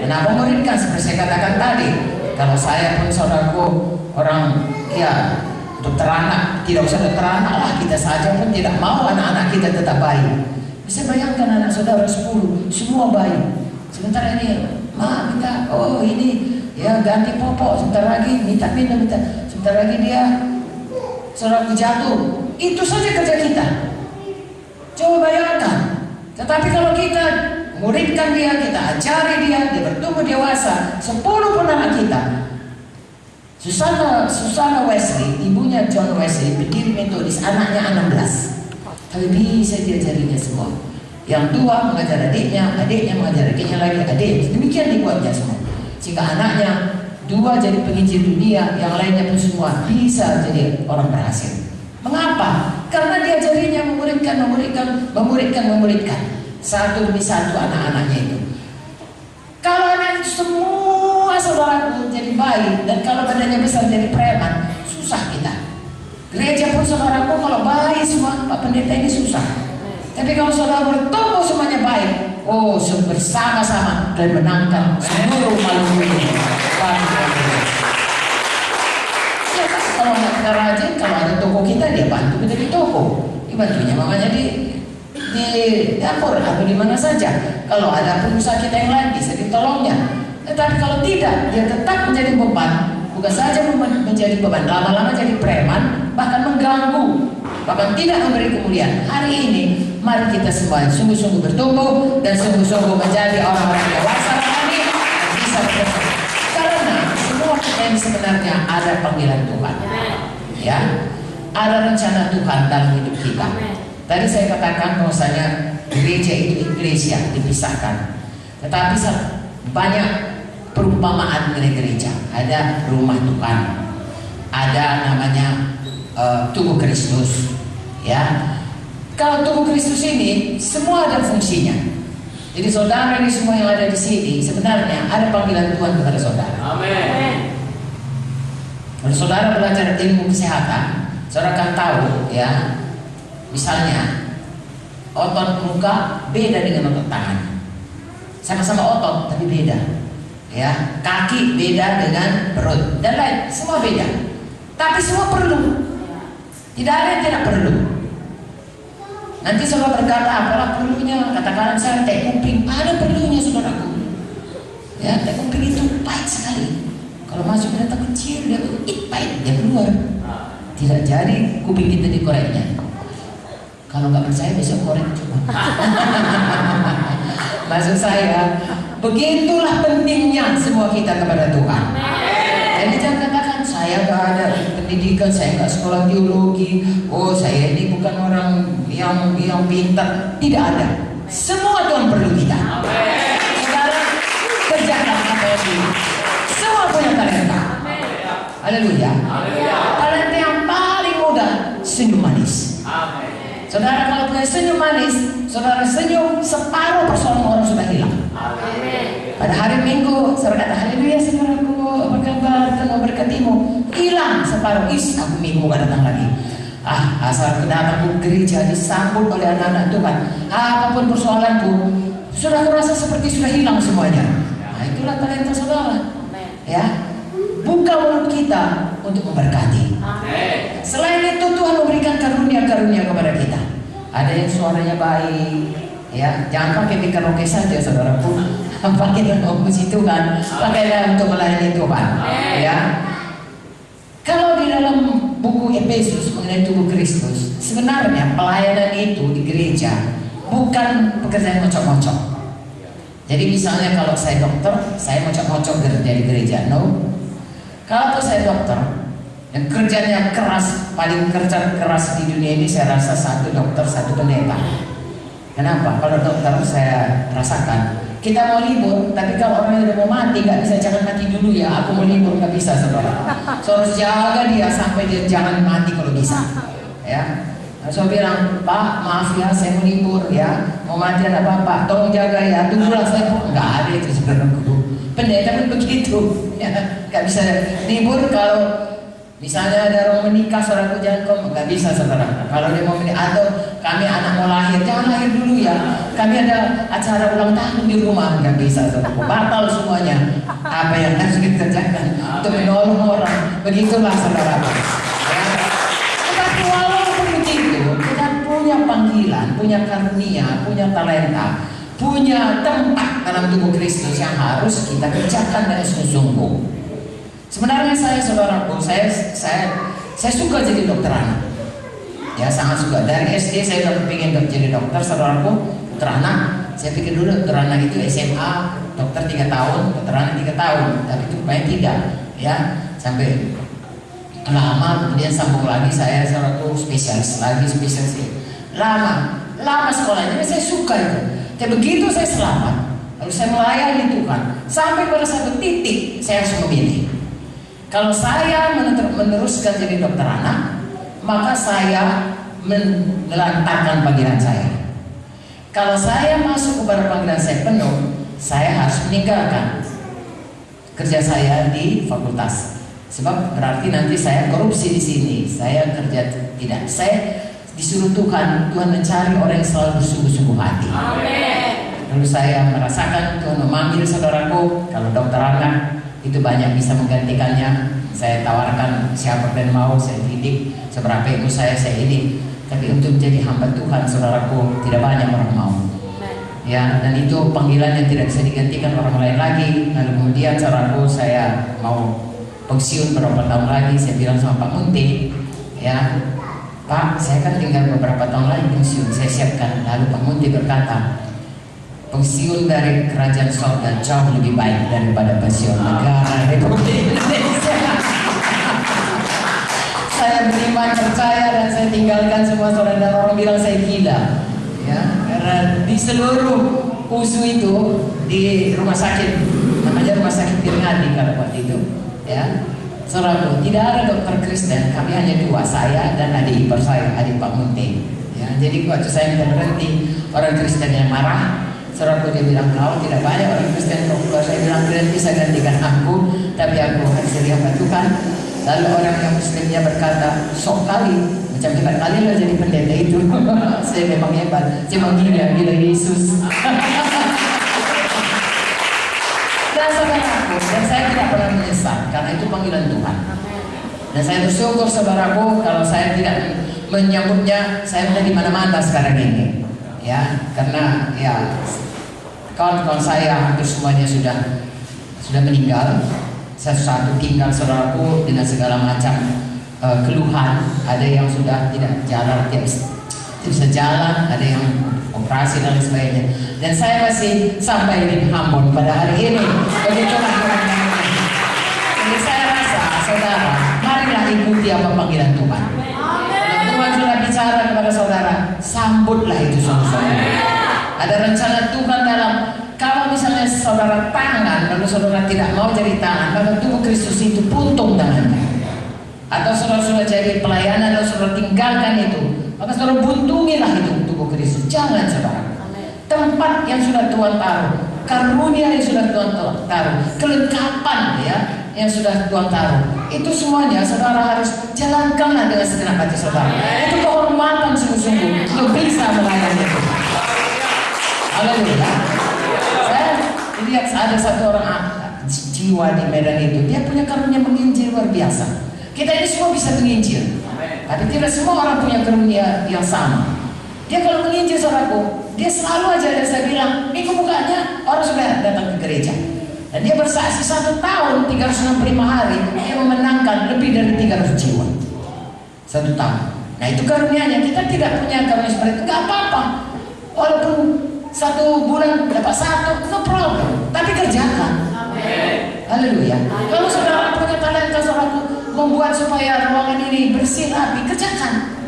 Kenapa memuridkan? Seperti saya katakan tadi, kalau saya pun saudaraku orang ya dokter anak, tidak usah dokter anak lah, kita saja pun tidak mau anak-anak kita tetap bayi. Bisa bayangkan anak saudara 10 semua bayi, sebentar ini minta ini ya ganti popok, sebentar lagi minta minum, sebentar lagi dia saudara jatuh. Itu saja kerja kita. Coba bayangkan. Tetapi kalau kita muridkan dia, kita ajari dia bertumbuh dewasa. 10 anak kita. Susana Wesley, ibunya John Wesley, pendiri Metodis, anaknya 16. Tapi bisa diajarinya semua. Yang tua mengajar adiknya, adiknya mengajar adiknya lagi, adik. Demikian dibuatnya semua. Jika anaknya 2 jadi penginjil dunia, yang lainnya pun semua bisa jadi orang berhasil. Mengapa? Karena diajarinya memuridkan. Satu demi satu anak-anaknya itu. Kalau anak itu semua saudaraku jadi baik, dan kalau badannya besar jadi preman, susah kita. Gereja pun saudaraku kalau baik semua, Pak Pendeta ini susah. Tapi kalau saudara bertumbuh semuanya baik, oh bersama-sama dan menangkan seluruh makhluk ini. Ya, kalau anak kita rajin, kalau ada toko kita, dia bantu kita di toko. Dibantunya mamanya di dapur atau di mana saja. Kalau ada pengusaha kita yang lain bisa ditolongnya. Tetapi kalau tidak, dia tetap menjadi beban. Bukan saja menjadi beban, lama-lama jadi preman, bahkan mengganggu, bahkan tidak memberi kemuliaan. Hari ini, mari kita semua sungguh-sungguh bertumbuh dan sungguh-sungguh menjadi orang-orang dewasa kami dan bisa bertumbuh. Karena semua kita yang sebenarnya ada panggilan Tuhan, ya, ada rencana Tuhan dalam hidup kita. Tadi saya katakan bahwasanya gereja itu iglesia dipisahkan, tetapi banyak perumpamaan mengenai gereja. Ada rumah Tuhan, ada namanya tubuh Kristus, ya. Kalau tubuh Kristus ini semua ada fungsinya. Jadi saudara ini semua yang ada di sini sebenarnya ada panggilan Tuhan kepada saudara. Amin. Kalau saudara belajar ilmu kesehatan, saudara akan tahu, ya. Misalnya otot muka beda dengan otot tangan. Sama-sama otot tapi beda. Ya, kaki beda dengan perut dan lain, semua beda. Tapi semua perlu. Tidak ada yang tidak perlu. Nanti saudara berkata, apalah perlunya? Katakan saya teh kuping, ada perlunya saudaraku. Ya, teh kuping itu pahit sekali. Kalau masuk binatang kecil dia pahit, dia keluar. Tidak jadi kuping kita dikoreknya. Kalau nggak percaya besok korek coba. Maksud saya, begitulah pentingnya semua kita kepada Tuhan. Jadi jangan katakan saya nggak ada pendidikan, saya nggak sekolah teologi, oh saya ini bukan orang yang pintar. Tidak ada. Semua Tuhan perlu kita. Sekarang kerjakan apa yang dulu. Semua punya talenta. Haleluya. Talenta yang paling mudah senyum manis. Saudara kalau punya senyum manis, saudara senyum, separuh persoalan orang sudah hilang. Pada hari Minggu, saudara kata, haleluya saudaraku, apa kabar, Tuhan memberkatimu. Hilang separuh, aku Minggu gak datang lagi. Asal datang ke gereja disambut oleh anak-anak Tuhan. Apapun persoalanku, sudah merasa seperti sudah hilang semuanya. Nah itulah talenta saudara. Ya, buka mulut kita untuk memberkati. Selain itu Tuhan memberikan karunia-karunia kepada kita. Ada yang suaranya baik, ya, jangan pakai di karaoke saja saudaraku. Pakai dalam puji Tuhan, pakailah untuk melayani Tuhan, ya. Kalau di dalam buku Efesus mengenai tubuh Kristus, sebenarnya pelayanan itu di gereja bukan pekerjaan mocok-mocok. Jadi misalnya kalau saya dokter, saya mocok-mocok kerja di gereja, no. Kalau saya dokter dan kerjanya keras, paling kerja keras di dunia ini saya rasa satu dokter, satu pendeta. Kenapa? Kalau dokter saya rasakan, kita mau libur, tapi kalau orang yang udah mau mati, nggak bisa jangan mati dulu ya. Aku mau libur nggak bisa saudara. So, harus jaga dia sampai dia jangan mati kalau bisa. Ya, saya bilang, Pak, maaf ya, saya mau libur ya, mau mati ada apa-apa, tolong jaga ya. Tunggulah saya pun nggak ada itu saudaraku. Pendeta pun begitu, ya, nggak bisa libur kalau misalnya ada orang menikah, saudaraku jangan kok, nggak bisa saudara. Kalau dia mau menikah atau kami anak mau lahir, jangan lahir dulu ya. Kami ada acara ulang tahun di rumah, nggak bisa saudaraku. Batal semuanya. Apa yang harus kita kerjakan untuk menolong orang, begitulah saudara. Ya. Tetapi walaupun begitu, kita punya panggilan, punya karunia, punya talenta, punya tempat dalam tubuh Kristus yang harus kita kerjakan dengan sungguh-sungguh. Sebenarnya saya saudaraku, saya suka jadi dokter anak. Ya sangat suka. Dari SD saya udah kepingin jadi dokter saudaraku, dokter anak. Saya pikir dulu dokter anak itu SMA, dokter 3 tahun, dokter anak 3 tahun, tapi itu rupanya tidak, ya. Sampai lama, kemudian sambung lagi saya saudaraku spesialis lagi, lama sekolahnya, saya suka itu. Dan begitu saya selamat, lalu saya melayani Tuhan, sampai pada satu titik saya harus memilih. Kalau saya meneruskan jadi dokter anak, maka saya melantarkan panggilan saya. Kalau saya masuk kepada panggilan saya penuh, saya harus meninggalkan kerja saya di fakultas. Sebab berarti nanti saya korupsi di sini. Saya kerja tidak. Saya disuruh Tuhan mencari orang yang selalu bersungguh-sungguh hati. Amin. Lalu saya merasakan Tuhan memanggil saudaraku. Kalau dokter anak itu banyak bisa menggantikannya. Saya tawarkan siapa yang mau, saya didik seberapa ilmu saya ini. Tapi untuk menjadi hamba Tuhan, saudaraku, tidak banyak orang mau. Ya, dan itu panggilan yang tidak bisa digantikan orang lain lagi. Lalu kemudian saudaraku, saya mau pensiun beberapa tahun lagi. Saya bilang sama Pak Munti, ya Pak, saya kan tinggal beberapa tahun lagi pensiun, saya siapkan. Lalu Pak Munti berkata, pensiun dari kerajaan sorga jauh lebih baik daripada pensiun negara Republik Indonesia. Saya beriman, percaya, dan saya tinggalkan semua saudara. Orang bilang saya gila, ya, karena di seluruh USU itu di rumah sakit, namanya rumah sakit Tirnadi kalau waktu itu, ya, saudara, tidak ada dokter Kristen. Kami hanya 2, saya dan adik ipar saya, adik Pak Munti. Ya, jadi waktu saya minta berhenti, orang Kristen yang marah. Saudara, dia bilang, kau tidak banyak orang Kristen kau keluar. Saya bilang, kalian bisa gantikan aku, tapi aku harus dilihat Tuhan. Lalu orang yang Muslimnya berkata, sok kali, macam hebat kali lah jadi pendeta itu. Saya memang hebat, saya gila Yesus. Dan saudaraku, dan saya tidak pernah menyesal karena itu panggilan Tuhan. Dan saya bersyukur saudaraku, kalau saya tidak menyambutnya, saya sudah di mana-mana sekarang ini. Ya, karena ya kawan-kawan saya hampir semuanya sudah meninggal. Satu tinggal saudaraku dengan segala macam keluhan. Ada yang sudah tidak jalan, tidak bisa jalan, ada yang operasi dan lain sebagainya. Dan saya masih sampai di Ambon pada hari ini. Begitulah kurang-kurangnya. Jadi saya rasa, saudara, marilah ikuti apa panggilan Tuhan. Kalau Tuhan sudah bicara kepada saudara, sambutlah itu sungguh-sungguh. Ada rencana Tuhan dalam. Kalau misalnya saudara tangan, lalu saudara tidak mau jadi tangan, maka tubuh Kristus itu puntung tangannya. Atau saudara sudah jadi pelayanan, lalu saudara tinggalkan itu, maka saudara buntungilah itu tubuh Kristus. Jangan saudara. Tempat yang sudah Tuhan taruh, karunia yang sudah Tuhan taruh, kelengkapan ya yang sudah Tuhan taruh, itu semuanya saudara harus jalankanlah dengan segenap hati saudara. Itu kehormatan sungguh-sungguh untuk bisa melayani Tuhan. Haleluya. Saya lihat ada satu orang jiwa di Medan itu, dia punya karunia menginjil luar biasa. Kita ini semua bisa menginjil, tapi tidak semua orang punya karunia yang sama. Dia kalau menginjil saudaraku, dia selalu aja ada, saya bilang, minggu bukanya orang sudah datang ke gereja. Dan dia bersaksi 1 tahun 365 hari dia memenangkan lebih dari 300 jiwa 1 tahun. Nah itu karunianya. Kita tidak punya karunia seperti itu, nggak apa-apa. Walaupun 1 bulan dapat 1, no problem. Tapi kerjakan. Haleluya. Kalau saudara punya talenta saudara membuat supaya ruangan ini bersih rapi, kerjakan.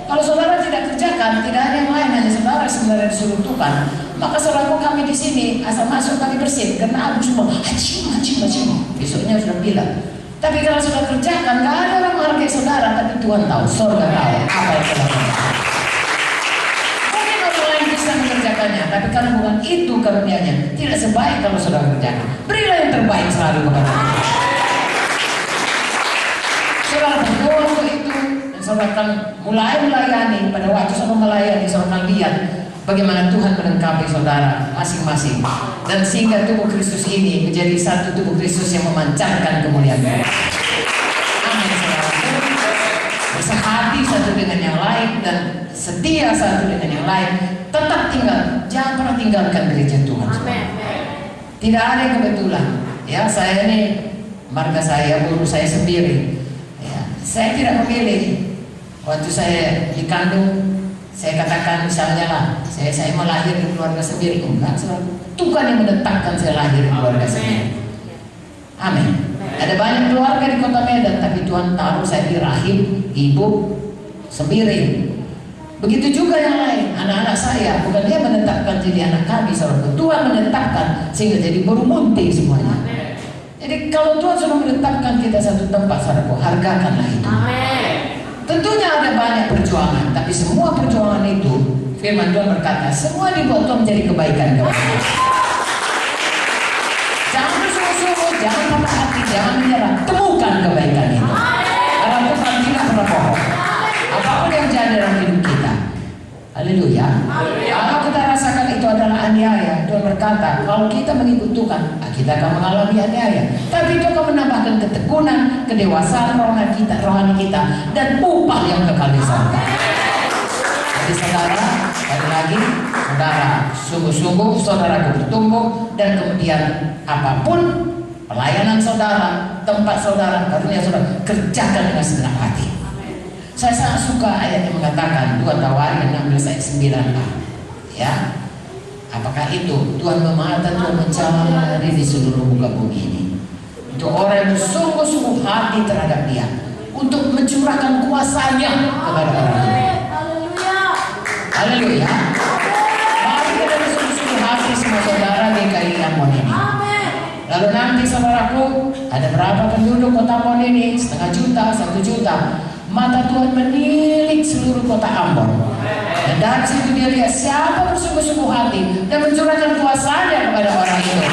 Kalau saudara tidak kerjakan, tidak ada yang lain, hanya saudara sebenarnya disuruh Tuhan. Maka saudaraku, kami di sini asal masuk kami bersih karena aku cuma hacim. Besoknya sudah bilang. Tapi kalau sudah kerjakan, nggak ada orang menghargai saudara, tapi Tuhan tahu, surga tahu apa yang saudara lakukan. Mungkin orang lain bisa mengerjakannya, tapi kalau bukan itu karunianya, tidak sebaik kalau saudara kerjakan. Berilah yang terbaik selalu kepada Tuhan. Saudara berdoa untuk itu. Saudara akan mulai melayani. Pada waktu saudara melayani, saudara akan lihat bagaimana Tuhan melengkapi saudara masing-masing, dan sehingga tubuh Kristus ini menjadi satu tubuh Kristus yang memancarkan kemuliaan Tuhan. Amin saudara. Bersehati satu dengan yang lain dan setia satu dengan yang lain. Tetap tinggal, jangan pernah tinggalkan gereja Tuhan. Tidak ada yang kebetulan. Ya, saya ini marga saya, guru saya sendiri. Ya, saya tidak memilih. Waktu saya dikandung, Saya katakan misalnya lah, saya mau lahir di keluarga sendiri, enggak, saudara. Tuhan yang menetapkan saya lahir di keluarga sendiri. Amin. Ada banyak keluarga di kota Medan, tapi Tuhan taruh saya di rahim ibu sendiri. Begitu juga yang lain, anak-anak saya, bukan dia menetapkan jadi anak kami, saudara. Tuhan menetapkan sehingga jadi berumunti semuanya. Jadi kalau Tuhan sudah menetapkan kita satu tempat, saudara, hargakanlah itu. Tentunya ada banyak perjuangan, tapi semua perjuangan itu, firman Tuhan berkata, semua dibuat Tuhan menjadi kebaikan kepada kita. Jangan bersungguh-sungguh, jangan patah hati, jangan menyerah. Temukan kebaikan itu. Karena Tuhan tidak pernah bohong. Apapun yang jadi dalam hidup kita. Haleluya. Kalau kita rasakan itu adalah aniaya, Tuhan berkata, kalau kita mengikut Tuhan, kita akan mengalami aniaya. Tapi itu akan menambahkan ketekunan, kedewasaan rohani kita, dan upah yang kekal di surga. Jadi saudara, sekali lagi, saudara sungguh-sungguh saudara bertumbuh, dan kemudian apapun pelayanan saudara, tempat saudara, karunia saudara, kerjakan dengan segenap hati. Saya sangat suka ayat yang mengatakan 2 Tawarin 16 ayat 9a. Ya, apakah itu Tuhan memata, Tuhan mencari di seluruh muka bumi ini untuk orang yang bersungguh-sungguh hati terhadap Dia, untuk mencurahkan kuasanya kepada orang lain. Haleluya. Mari kita bersungguh-sungguh hati semua saudara DKI Ambon ini. Lalu nanti saudaraku, ada berapa penduduk kota Ambon ini? 0,5 juta, 1 juta. Mata Tuhan menilik seluruh kota Ambon. Dan dari situ dia lihat siapa bersungguh-sungguh hati dan mencurahkan kuasanya kepada orang itu.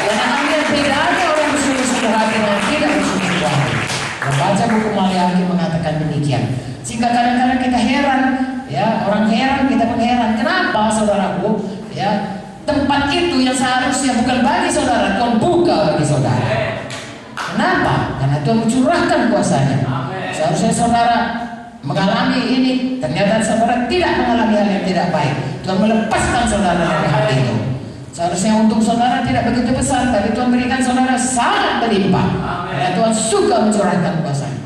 Dan akan lihat bedanya orang bersungguh-sungguh hati dan tidak bersungguh-sungguh hati. Membaca buku Maliaki mengatakan demikian. Sehingga kadang-kadang kita heran, ya, orang heran, kita pun heran. Kenapa saudaraku? Ya, tempat itu yang seharusnya bukan bagi saudara, Tuhan buka bagi saudara. Kenapa? Karena Tuhan mencurahkan kuasanya. Seharusnya saudara mengalami ini, ternyata saudara tidak mengalami hal yang tidak baik. Tuhan melepaskan saudara dari hal itu. Seharusnya untuk saudara tidak begitu besar, tapi Tuhan berikan saudara sangat berlimpah. Karena Tuhan suka mencurahkan kuasanya.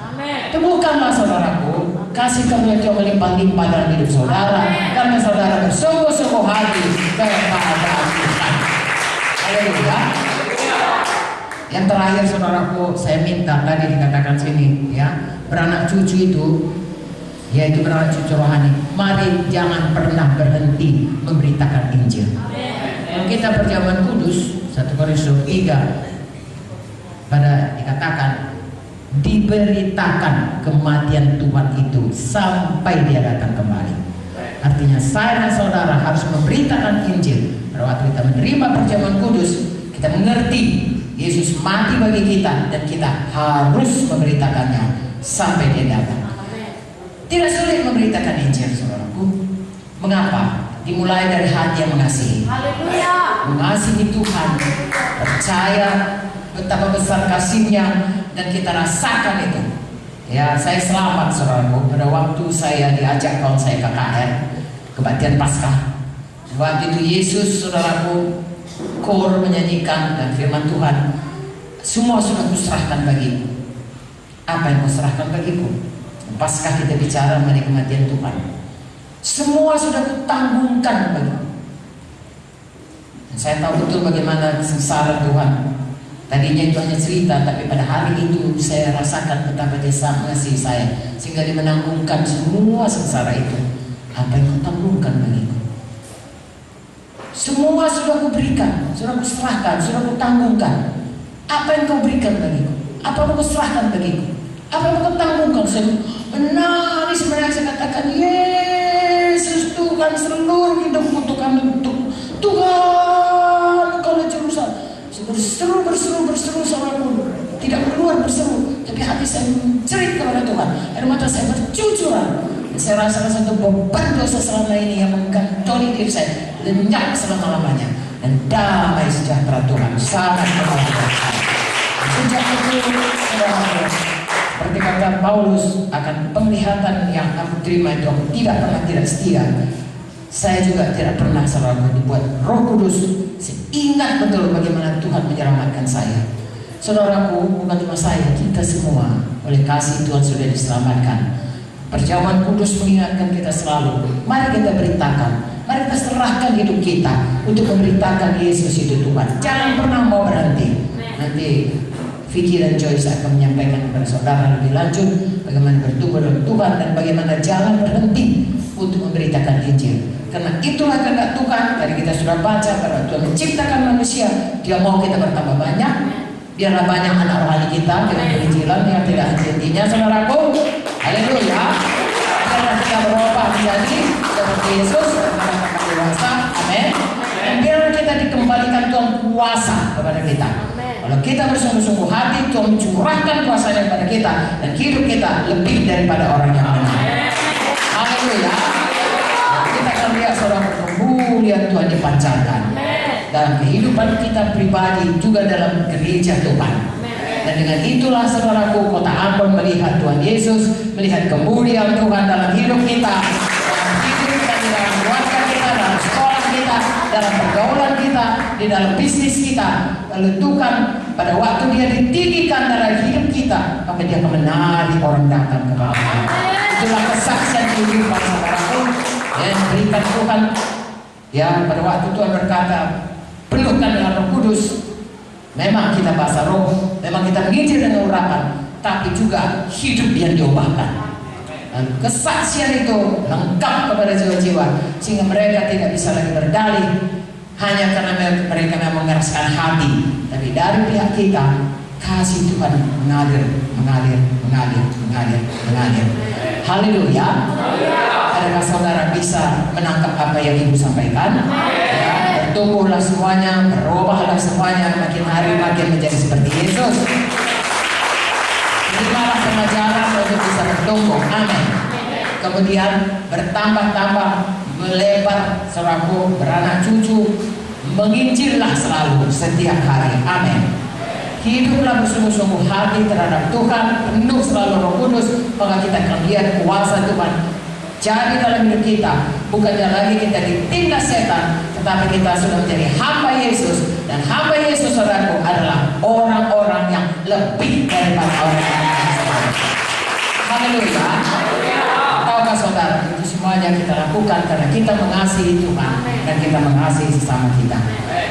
Temukanlah saudaraku, kasih karunia Tuhan melimpah-limpah dalam hidup saudara, karena saudara bersungguh-sungguh hati kepada Tuhan. Haleluya. Yang terakhir saudaraku, saya minta tadi dikatakan sini, ya, beranak cucu itu, yaitu beranak cucu rohani, mari jangan pernah berhenti memberitakan Injil. Kalau kita perjamuan kudus 1 Korintus 3 pada dikatakan diberitakan kematian Tuhan itu sampai Dia datang kembali. Artinya saya dan saudara harus memberitakan Injil. Pada waktu kita menerima perjamuan kudus, kita mengerti Yesus mati bagi kita, dan kita harus memberitakannya sampai Dia datang. Tidak sulit memberitakan Injil, saudaraku. Mengapa? Dimulai dari hati yang mengasihi. Mengasihi Tuhan, percaya betapa besar kasih-Nya, dan kita rasakan itu. Ya, saya selamat saudaraku. Pada waktu saya diajak kawan saya KKR kebaktian Paskah, waktu itu Yesus, saudaraku, kor menyanyikan dan firman Tuhan, semua sudah kuserahkan bagiku. Apa yang kuserahkan bagiku? Paskah kita bicara mengenai kematian Tuhan. Semua sudah kutanggungkan bagiku. Dan saya tahu betul bagaimana sengsara Tuhan. Tadinya itu hanya cerita, tapi pada hari itu saya rasakan betapa Dia sangat mengasihi saya, sehingga Dia menanggungkan semua sengsara itu. Apa yang kutanggungkan bagiku? Semua sudah kuberikan, sudah kuserahkan, sudah kutanggungkan. Apa yang kau berikan bagiku? Apa yang kau serahkan bagiku? Apa yang kau tanggungkan? Saya menangis, saya katakan, Yesus Tuhan, seluruh hidupku Tuhan, Tuhan, Engkau juru selamat. Berseru saudaraku, tidak keluar berseru, tapi hati saya menjerit kepada Tuhan, air mata saya bercucuran. Saya rasakan satu beban dosa selama ini yang menggantoli diri saya lenyap selama-lamanya, dan damai sejahtera Tuhan sangat menolong saya. Sejak itu, saudara, seperti kata Paulus, akan penglihatan yang aku terima itu aku tidak pernah tidak setia. Saya juga tidak pernah selalu dibuat Roh Kudus. Saya ingat betul bagaimana Tuhan menyelamatkan saya. Saudaraku, bukan cuma saya, kita semua oleh kasih Tuhan sudah diselamatkan. Perjamuan kudus mengingatkan kita selalu. Mari kita beritakan, mari kita serahkan hidup kita untuk memberitakan Yesus itu Tuhan. Jangan pernah mau berhenti. Nanti Vicky dan Joyce akan menyampaikan kepada saudara lebih lanjut bagaimana bertumbuh dalam Tuhan dan bagaimana jangan berhenti untuk memberitakan Injil. Karena itulah kehendak Tuhan. Tadi kita sudah baca bahwa Tuhan menciptakan manusia, Dia mau kita bertambah banyak. Biarlah banyak anak rohani kita dengan penginjilan yang tidak henti-hentinya, saudaraku. Haleluya. Biarlah kita berubah menjadi seperti Yesus dan dewasa. Amin. Dan biarlah kita dikembalikan Tuhan kuasa kepada kita. Kalau kita bersungguh-sungguh hati, Tuhan mencurahkan kuasanya kepada kita dan hidup kita lebih daripada orang yang benar. Haleluya. Kita akan lihat saudara kemuliaan Tuhan dipancarkan dalam kehidupan kita pribadi juga dalam gereja Tuhan. Dan dengan itulah saudaraku, kota Ambon melihat Tuhan Yesus, melihat kemuliaan Tuhan dalam hidup kita, dalam hidup kita, di dalam keluarga kita, dalam sekolah kita, dalam pergaulan kita, di dalam bisnis kita. Lalu Tuhan pada waktu Dia ditinggikan dalam hidup kita, maka Dia akan menarik orang datang kepada Dia. Itulah kesaksian kehidupan saudaraku yang berikan Tuhan. Ya, pada waktu Tuhan berkata, penuhkan dengan Roh Kudus. Memang kita bahasa roh, memang kita menginjil dengan urapan, tapi juga hidup yang diubahkan. Dan kesaksian itu lengkap kepada jiwa-jiwa, sehingga mereka tidak bisa lagi berdalih hanya karena mereka memang mengeraskan hati, tapi dari pihak kita kasih Tuhan mengalir. Haleluya. Adakah saudara bisa menangkap apa yang Ibu sampaikan? Ya, bertumbuhlah semuanya, berubahlah semuanya, makin hari makin menjadi seperti Yesus. Terimalah pengajaran untuk bisa bertumbuh. Amin. Kemudian bertambah-tambah, melebar, saudaraku, beranak cucu, menginjillah selalu setiap hari. Amin. Hiduplah bersungguh-sungguh hati terhadap Tuhan, penuh selalu Roh Kudus, maka kita akan lihat kuasa Tuhan jadi dalam hidup kita. Bukannya lagi kita ditindas setan, tetapi kita sudah menjadi hamba Yesus. Dan hamba Yesus, saudaraku, adalah orang-orang yang lebih daripada orang-orang lain. Haleluya. Tahukah saudara, itu semuanya kita lakukan karena kita mengasihi Tuhan dan kita mengasihi sesama kita.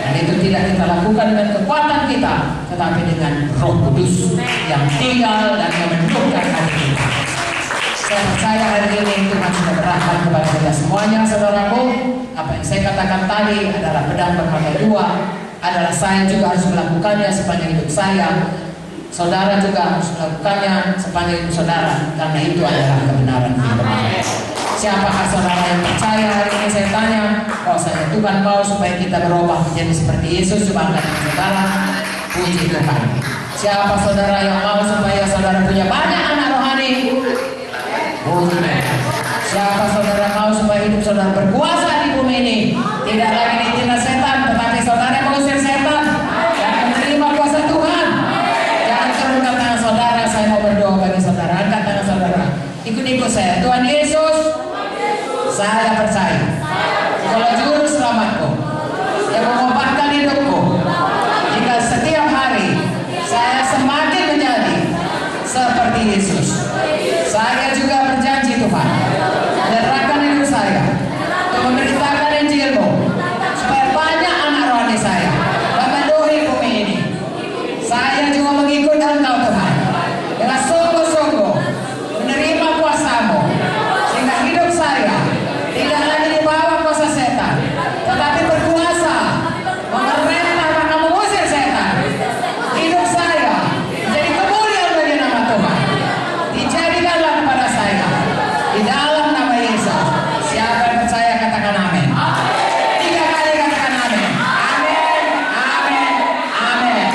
Dan itu tidak kita lakukan dengan kekuatan kita, tetapi dengan Roh Kudus yang tinggal dan memenuhkan hati kita. Saya percaya hari ini Tuhan sudah berahmat kepada kita semuanya, saudaraku. Apa yang saya katakan tadi adalah pedang bermata dua, adalah saya juga harus melakukannya sepanjang hidup saya. Saudara juga harus melakukannya sepanjang hidup saudara, karena itu adalah kebenaran firman. Siapakah saudara yang percaya hari ini? Saya tanya, bahwasanya Tuhan mau supaya kita berubah menjadi seperti Yesus. Subhanallah, saudara, puji Tuhan. Siapa saudara yang mau supaya saudara punya banyak anak rohani? Puji Tuhan. Siapa saudara mau supaya hidup saudara berkuasa di bumi ini, tidak lagi ditindas setan, tetapi saudara mengusir setan dan menerima kuasa Tuhan? Jangan turunkan tangan saudara. Saya mau berdoa bagi saudara. Angkat tangan saudara, ikut saya. Tuhan Yesus, saya percaya kalau juru selamatku yang mengubahkan hidupku, jika setiap hari saya semakin menjadi seperti Yesus. Saya juga berjanji Tuhan, menyerahkan hidup saya untuk memberitakan Injil-Mu, supaya banyak anak rohani saya memenuhi bumi ini. Saya juga mengikut Engkau Tuhan, dengan sungguh-sungguh menerima kuasa-Mu, sehingga hidup saya tidak lagi dibawa kuasa setan, tetapi berkuasa memerintah maka mengusir setan. Hidup saya menjadi kemuliaan bagi nama Tuhan. Dijadikanlah kepada saya di dalam nama Yesus. Siapa yang percaya katakan amin. 3 kali katakan amin. Amin, amin, amin.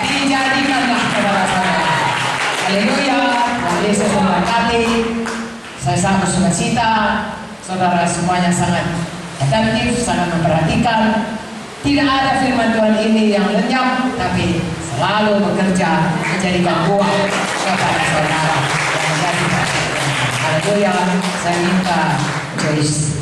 Dijadikanlah kepada saya. Haleluya. Tuhan Yesus memberkati. Saya sangat bersukacita. Saudara semuanya sangat atentif, sangat memperhatikan. Tidak ada firman Tuhan ini yang lenyap, tapi selalu bekerja menjadikan buah kepada saudara yang menjadi berkat. Haleluya. Saya minta Joyce